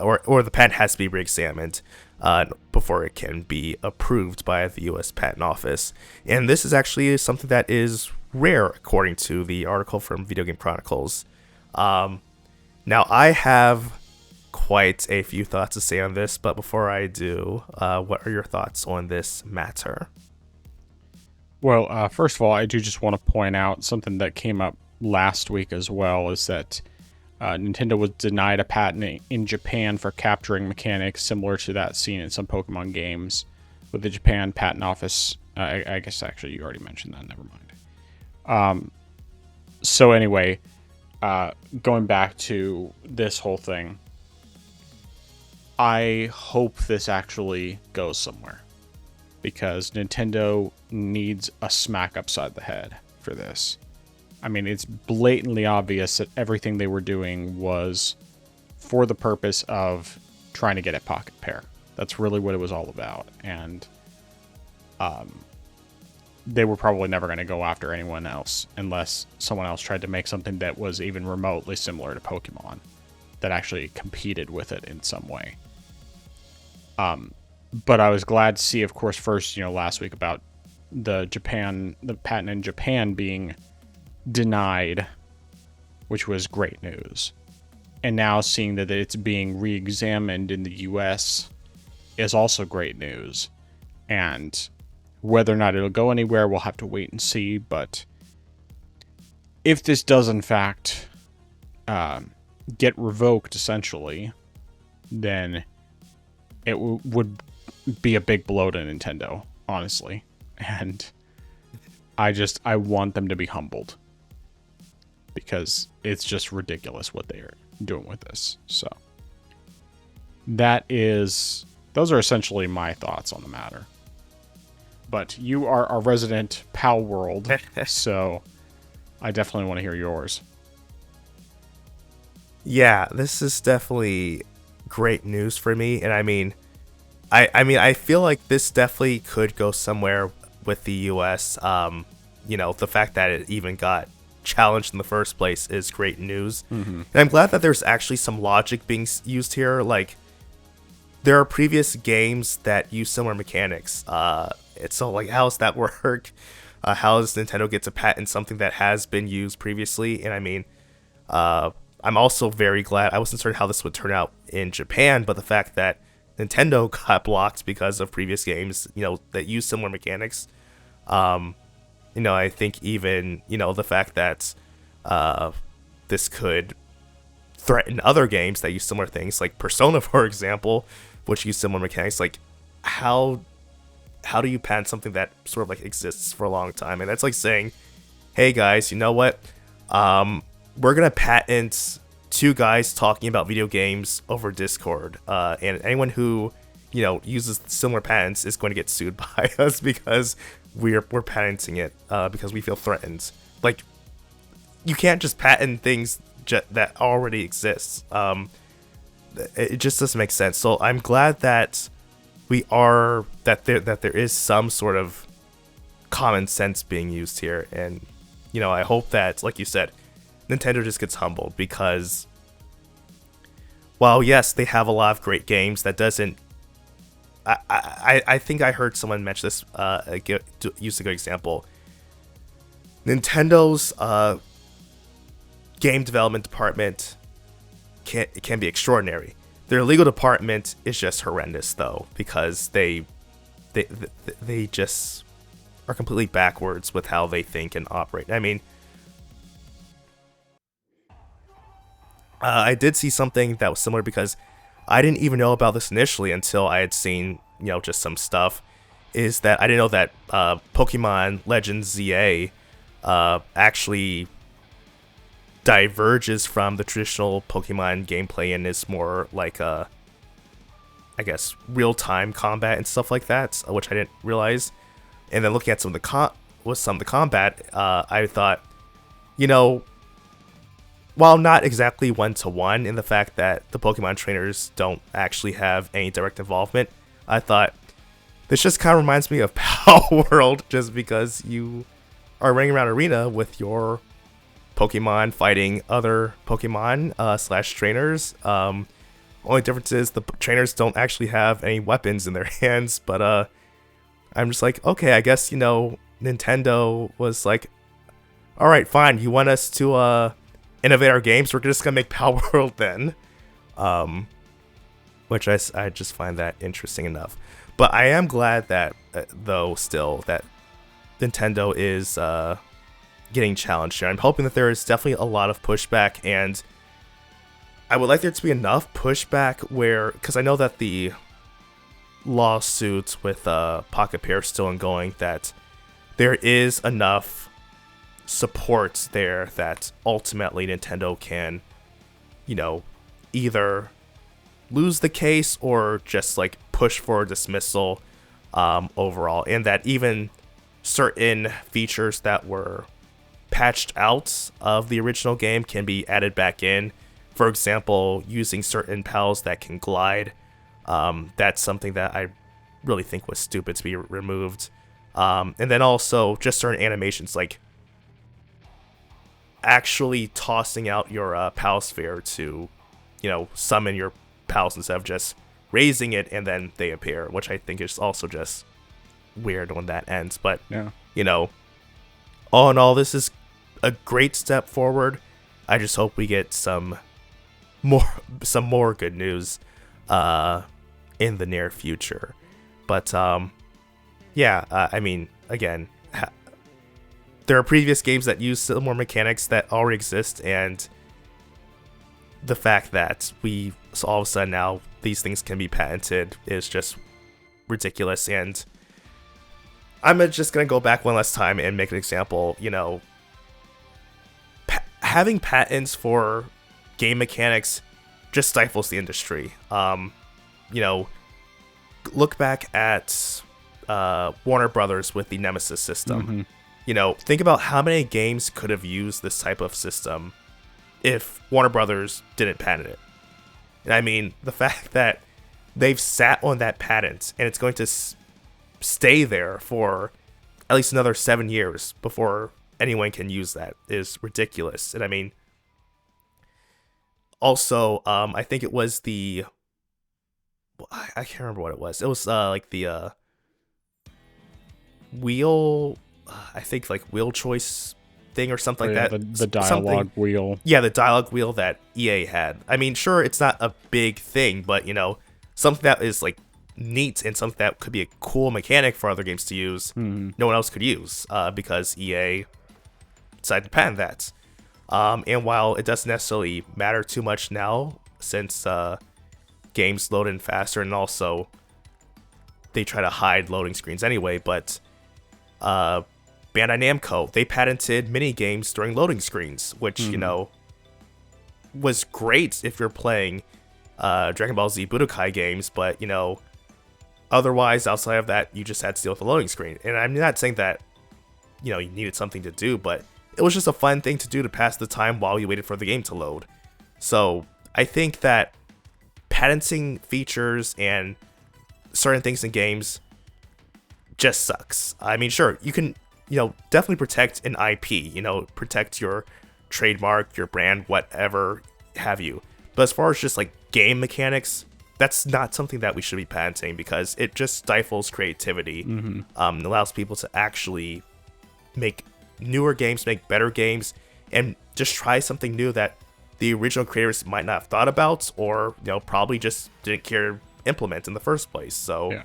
the patent has to be re-examined before it can be approved by the U.S. Patent Office. And this is actually something that is rare, according to the article from Video Game Chronicles. Now, I have quite a few thoughts to say on this, but before I do, what are your thoughts on this matter? Well, first of all, I do just want to point out something that came up last week as well, is that Nintendo was denied a patent in Japan for capturing mechanics similar to that seen in some Pokemon games, with the Japan Patent Office. I guess actually you already mentioned that. Never mind. So anyway, going back to this whole thing, I hope this actually goes somewhere, because Nintendo needs a smack upside the head for this. I mean, it's blatantly obvious that everything they were doing was for the purpose of trying to get a Pocket Pair. That's really what it was all about. And they were probably never going to go after anyone else unless someone else tried to make something that was even remotely similar to Pokemon, that actually competed with it in some way. But I was glad to see, of course, first, last week about the patent in Japan being denied, which was great news. And now seeing that it's being re-examined in the US is also great news. And whether or not it'll go anywhere, we'll have to wait and see. But if this does, in fact, get revoked, essentially, then it would be a big blow to Nintendo, honestly. And I want them to be humbled, because it's just ridiculous what they are doing with this. So those are essentially my thoughts on the matter. But you are our resident Palworld, so I definitely want to hear yours. Yeah, this is definitely great news for me, and I mean, I feel like this definitely could go somewhere with the US. The fact that it even got challenged in the first place is great news. Mm-hmm. And I'm glad that there's actually some logic being used here. Like, there are previous games that use similar mechanics. It's so like, how does that work? How does Nintendo get to patent something that has been used previously? And I mean, I'm also very glad. I wasn't certain how this would turn out in Japan, but the fact that Nintendo got blocked because of previous games, that use similar mechanics. I think even, the fact that this could threaten other games that use similar things, like Persona, for example, which use similar mechanics. Like, how how do you patent something that sort of like exists for a long time? And that's like saying, hey guys, you know what? We're gonna patent two guys talking about video games over Discord, and anyone who uses similar patents is going to get sued by us because we're patenting it because we feel threatened. Like, you can't just patent things that already exist. It just doesn't make sense. So I'm glad that there is some sort of common sense being used here, and I hope that, like you said, Nintendo just gets humbled, because while yes, they have a lot of great games, that doesn't. I think I heard someone mention this. Use a good example. Nintendo's game development department can be extraordinary. Their legal department is just horrendous, though, because they just are completely backwards with how they think and operate. I mean, I did see something that was similar, because I didn't even know about this initially until I had seen, just some stuff. Is that I didn't know that Pokemon Legends ZA actually diverges from the traditional Pokemon gameplay and is more like I guess real-time combat and stuff like that, which I didn't realize. And then looking at some of the combat, I thought, while not exactly one-to-one in the fact that the Pokemon trainers don't actually have any direct involvement, I thought, this just kind of reminds me of Palworld, just because you are running around arena with your Pokemon fighting other Pokemon / trainers. Only difference is the trainers don't actually have any weapons in their hands, but I'm just like, okay, I guess, Nintendo was like, alright, fine, you want us to innovate our games, we're just gonna make Palworld then. Which I just find that interesting enough. But I am glad that, though, still, that Nintendo is getting challenged here. I'm hoping that there is definitely a lot of pushback, and I would like there to be enough pushback where, because I know that the lawsuits with Pocket Pair are still ongoing, that there is enough support there that ultimately Nintendo can, either lose the case or just like push for dismissal overall, and that even certain features that were patched out of the original game can be added back in. For example, using certain pals that can glide. That's something that I really think was stupid to be removed. And then also just certain animations, like actually tossing out your pal sphere to, summon your pals instead of just raising it and then they appear, which I think is also just weird when that ends. But, Yeah. All in all, this is a great step forward. I just hope we get some more good news in the near future. But I mean, again, there are previous games that use similar mechanics that already exist, and the fact that so all of a sudden now these things can be patented is just ridiculous. And I'm just gonna go back one last time and make an example. Having patents for game mechanics just stifles the industry. Look back at Warner Brothers with the Nemesis system. Think about how many games could have used this type of system if Warner Brothers didn't patent it. And I mean, the fact that they've sat on that patent and it's going to stay there for at least another 7 years before anyone can use that is ridiculous. And I mean, also, I think it was I can't remember what it was. It was like the wheel, I think like wheel choice thing or something like that. The dialogue wheel. Yeah, the dialogue wheel that EA had. I mean, sure, it's not a big thing, but something that is like neat and something that could be a cool mechanic for other games to use. No one else could use because EA decided to patent that. And while it doesn't necessarily matter too much now, since games load in faster, and also they try to hide loading screens anyway, but Bandai Namco, they patented mini games during loading screens, which, you know, was great if you're playing Dragon Ball Z Budokai games, but, you know, otherwise, outside of that, you just had to deal with the loading screen. And I'm not saying that, you know, you needed something to do, but it was just a fun thing to do to pass the time while you waited for the game to load. So I think that patenting features and certain things in games just sucks. I mean, sure, you can, you know, definitely protect an IP, you know, protect your trademark, your brand, whatever have you. But as far as just like game mechanics, that's not something that we should be patenting, because it just stifles creativity. Allows people to actually make newer games, make better games, and just try something new that the original creators might not have thought about, or, you know, probably just didn't care to implement in the first place. So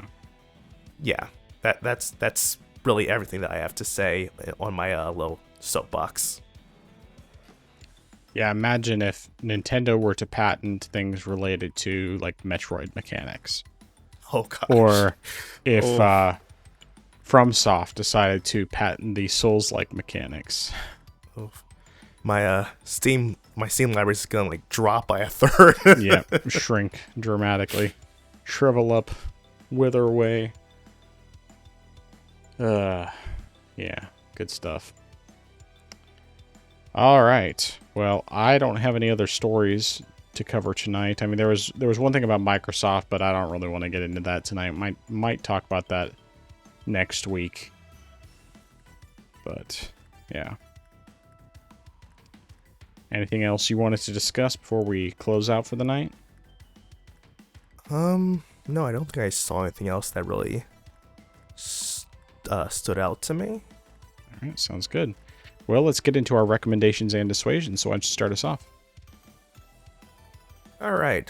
yeah, that's really everything that I have to say on my little soapbox. Yeah, imagine if Nintendo were to patent things related to like Metroid mechanics. Oh gosh. Or if FromSoft decided to patent the Souls-like mechanics. My Steam library is gonna like drop by a third. Yeah, shrink dramatically, shrivel up, wither away. Yeah, good stuff. All right. Well, I don't have any other stories to cover tonight. I mean, there was one thing about Microsoft, but I don't really want to get into that tonight. Might talk about that next week. But yeah. Anything else you wanted to discuss before we close out for the night? No, I don't think I saw anything else that really stood out to me. All right, sounds good. Well, let's get into our recommendations and dissuasions. So why don't you start us off? All right.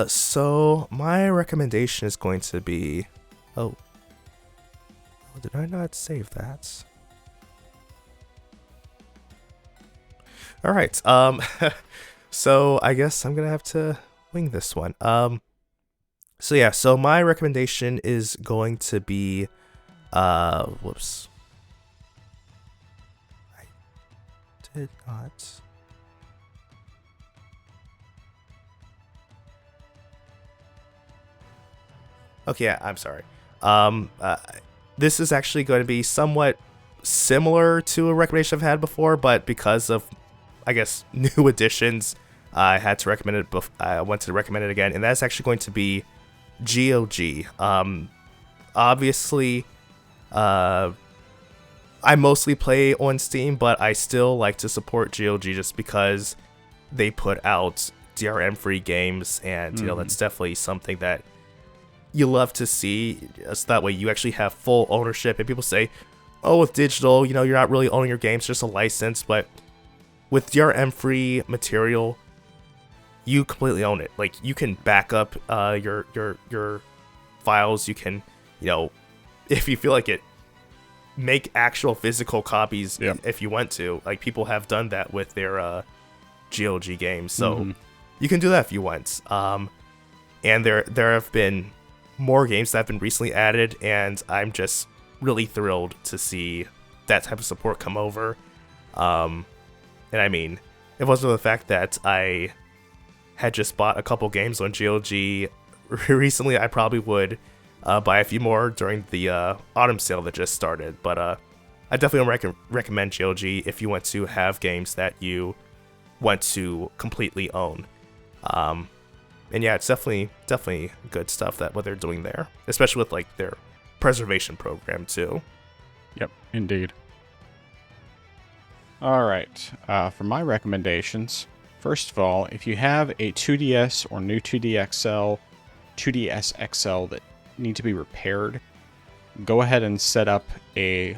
So my recommendation is going to be. Oh, did I not save that? All right. So I guess I'm gonna have to wing this one. So yeah. So my recommendation is going to be. Whoops. I did not. Okay, yeah, I'm sorry. This is actually going to be somewhat similar to a recommendation I've had before, but because of, I guess, new additions, I had to recommend it. I wanted to recommend it again, and that's actually going to be GOG. Obviously, I mostly play on Steam, but I still like to support GOG just because they put out DRM-free games, and you know, that's definitely something that you love to see. So that way you actually have full ownership. And people say, oh, with digital, you know, you're not really owning your games, just a license. But with DRM-free material, you completely own it. Like, you can back up your files. You can, you know, if you feel like it, make actual physical copies if you want to. Like, people have done that with their GOG games. So you can do that if you want. And there have been more games that have been recently added, and I'm just really thrilled to see that type of support come over. And I mean, if it wasn't for the fact that I had just bought a couple games on GOG recently, I probably would buy a few more during the autumn sale that just started. But I definitely recommend GOG if you want to have games that you want to completely own. And yeah, it's definitely good stuff that what they're doing there, especially with like their preservation program too. Yep, indeed. All right, for my recommendations, first of all, if you have a 2DS or new 2DS XL that need to be repaired, go ahead and set up a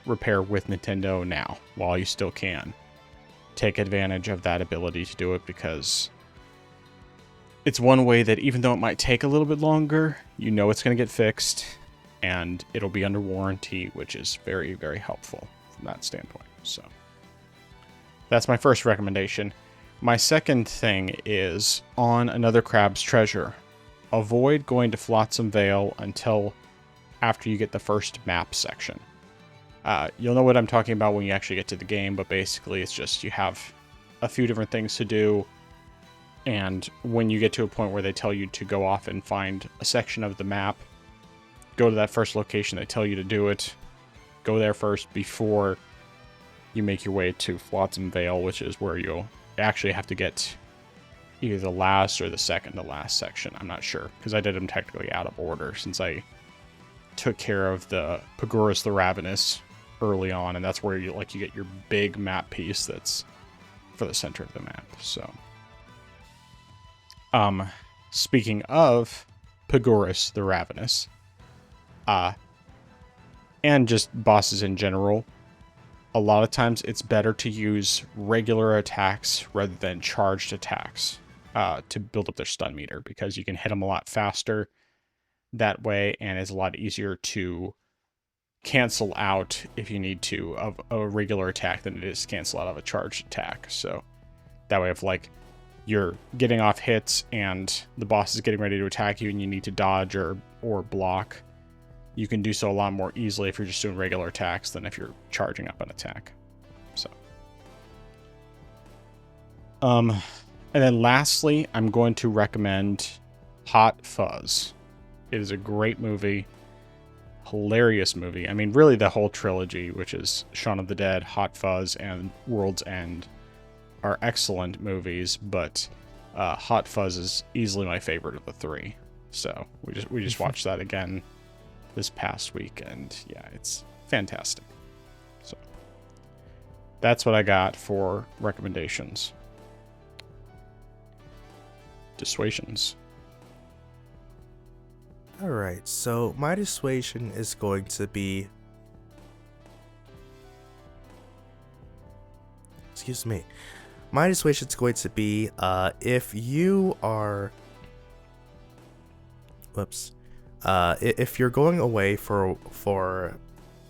repair with Nintendo now while you still can. Take advantage of that ability to do it, because it's one way that even though it might take a little bit longer, you know it's going to get fixed, and it'll be under warranty, which is very, very helpful from that standpoint. So that's my first recommendation. My second thing is on Another Crab's Treasure. Avoid going to Flotsam Vale until after you get the first map section. You'll know what I'm talking about when you actually get to the game, but basically it's just you have a few different things to do, and when you get to a point where they tell you to go off and find a section of the map, go to that first location they tell you to do it, go there first before you make your way to Flotsam Vale, which is where you'll actually have to get either the last or the second to last section. I'm not sure, because I did them technically out of order since I took care of the Pagurus the Ravenous early on, and that's where you get your big map piece that's for the center of the map. So speaking of Pagurus the Ravenous, and just bosses in general, a lot of times it's better to use regular attacks rather than charged attacks to build up their stun meter, because you can hit them a lot faster that way, and it's a lot easier to cancel out if you need to of a regular attack than it is to cancel out of a charged attack. So that way, if you're getting off hits and the boss is getting ready to attack you and you need to dodge or block, you can do so a lot more easily if you're just doing regular attacks than if you're charging up an attack. So and then lastly, I'm going to recommend Hot Fuzz. It is a great movie, hilarious movie. I mean, really the whole trilogy, which is Shaun of the Dead, Hot Fuzz, and World's End, are excellent movies, but Hot Fuzz is easily my favorite of the three. So we just watched that again this past week, and yeah, it's fantastic. So that's what I got for recommendations. Dissuasions. Alright, so my dissuasion is going to be... Excuse me. My dissuasion is going to be, if you are... Whoops. If you're going away for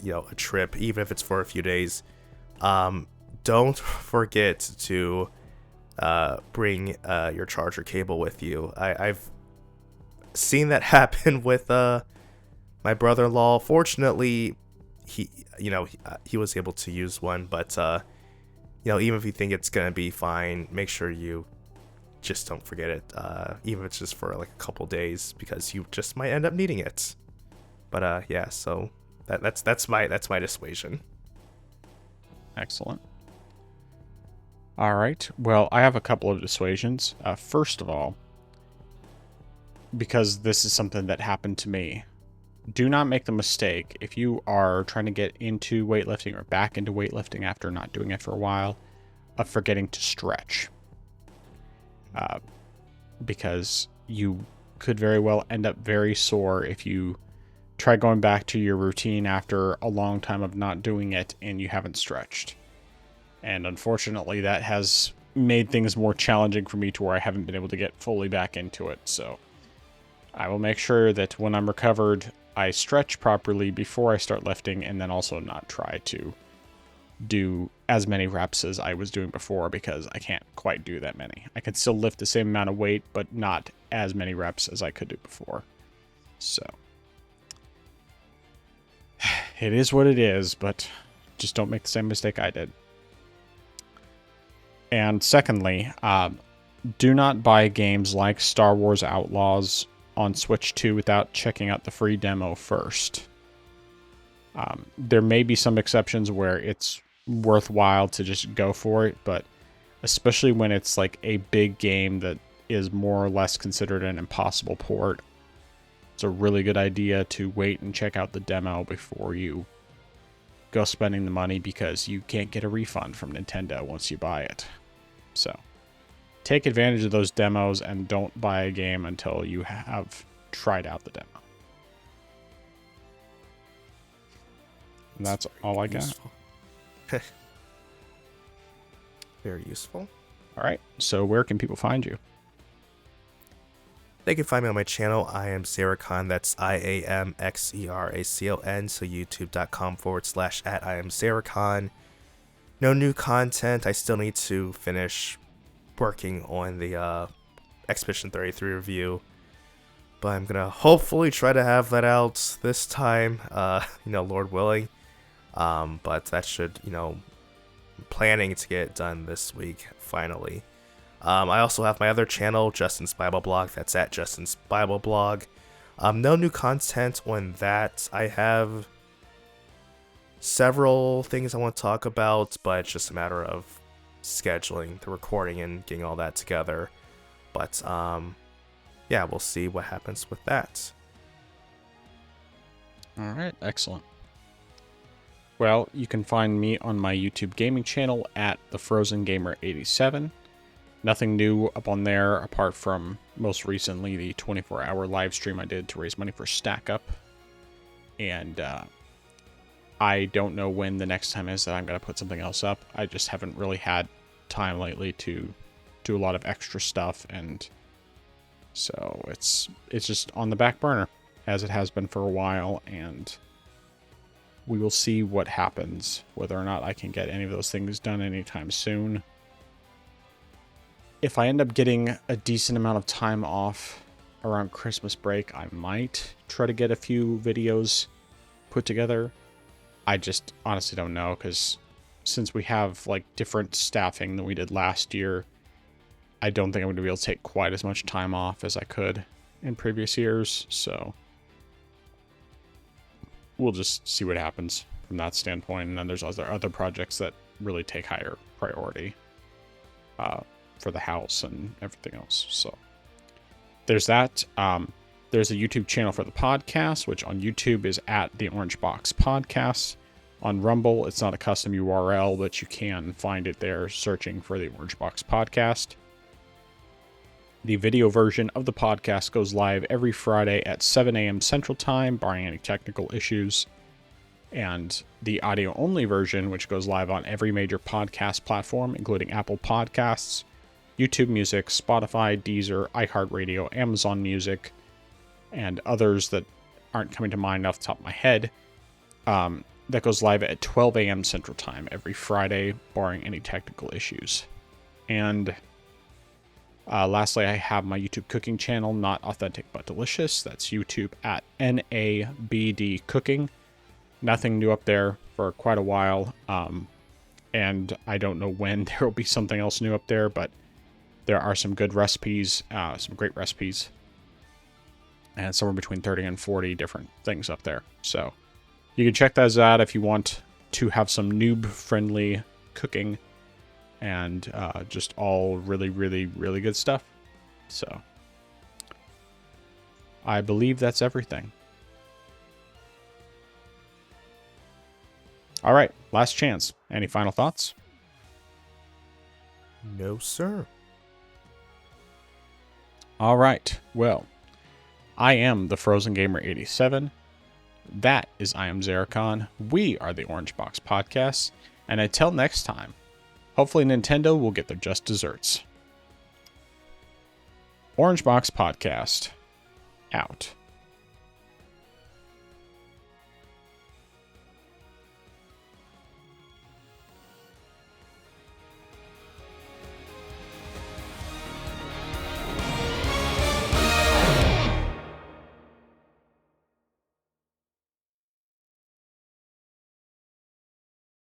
a trip, even if it's for a few days, don't forget to bring your charger cable with you. I've seen that happen with my brother-in-law. Fortunately, he was able to use one, but even if you think it's gonna be fine, make sure you just don't forget it, even if it's just for like a couple days, because you just might end up needing it. But yeah, so that's my dissuasion. Excellent. All right. Well, I have a couple of dissuasions. First of all, because this is something that happened to me, do not make the mistake, if you are trying to get into weightlifting or back into weightlifting after not doing it for a while, of forgetting to stretch. Because you could very well end up very sore if you try going back to your routine after a long time of not doing it and you haven't stretched. And unfortunately, that has made things more challenging for me to where I haven't been able to get fully back into it. So I will make sure that when I'm recovered, I stretch properly before I start lifting, and then also not try to do as many reps as I was doing before, because I can't quite do that many. I can still lift the same amount of weight, but not as many reps as I could do before. So it is what it is, but just don't make the same mistake I did. And secondly, do not buy games like Star Wars Outlaws on Switch 2 without checking out the free demo first. There may be some exceptions where it's worthwhile to just go for it, but especially when it's like a big game that is more or less considered an impossible port, it's a really good idea to wait and check out the demo before you go spending the money, because you can't get a refund from Nintendo once you buy it. So take advantage of those demos and don't buy a game until you have tried out the demo. And that's all I got. Very useful. All right. So where can people find you? They can find me on my channel. I am Xeracon. That's IAMXERACON. So youtube.com/@IamXeracon. No new content. I still need to finish working on the Expedition 33 review. but I'm gonna hopefully try to have that out this time, Lord willing. But that should, planning to get it done this week, finally. I also have my other channel, Justin's Bible Blog. That's at Justin's Bible Blog. No new content on that. I have several things I want to talk about, but it's just a matter of scheduling the recording and getting all that together. But yeah, we'll see what happens with that. All right, excellent. Well, you can find me on my YouTube gaming channel at thefrozengamer87. Nothing new up on there apart from most recently the 24-hour live stream I did to raise money for Stack Up. And I don't know when the next time is that I'm going to put something else up. I just haven't really had time lately to do a lot of extra stuff, and so it's just on the back burner, as it has been for a while, and we will see what happens, whether or not I can get any of those things done anytime soon. If I end up getting a decent amount of time off around Christmas break, I might try to get a few videos put together. I just honestly don't know, because since we have like different staffing than we did last year, I don't think I'm going to be able to take quite as much time off as I could in previous years. So we'll just see what happens from that standpoint. And then there's other projects that really take higher priority for the house and everything else. So there's that. There's a YouTube channel for the podcast, which on YouTube is at the Orange Box Podcast. On Rumble, it's not a custom URL, but you can find it there searching for the Orange Box Podcast. The video version of the podcast goes live every Friday at 7 a.m. Central Time, barring any technical issues. And the audio-only version, which goes live on every major podcast platform, including Apple Podcasts, YouTube Music, Spotify, Deezer, iHeartRadio, Amazon Music, and others that aren't coming to mind off the top of my head, that goes live at 12 a.m. Central Time every Friday, barring any technical issues. And lastly, I have my YouTube cooking channel, Not Authentic But Delicious. That's YouTube at NABD Cooking. Nothing new up there for quite a while, and I don't know when there will be something else new up there, but there are some good recipes, some great recipes, and somewhere between 30 and 40 different things up there. So you can check those out if you want to have some noob-friendly cooking and just all really, really, really good stuff. So I believe that's everything. All right, last chance. Any final thoughts? No, sir. All right, well, I am the Frozen Gamer 87. That is I Am Zeracon. We are the Orange Box Podcast. And until next time, hopefully Nintendo will get their just desserts. Orange Box Podcast. Out.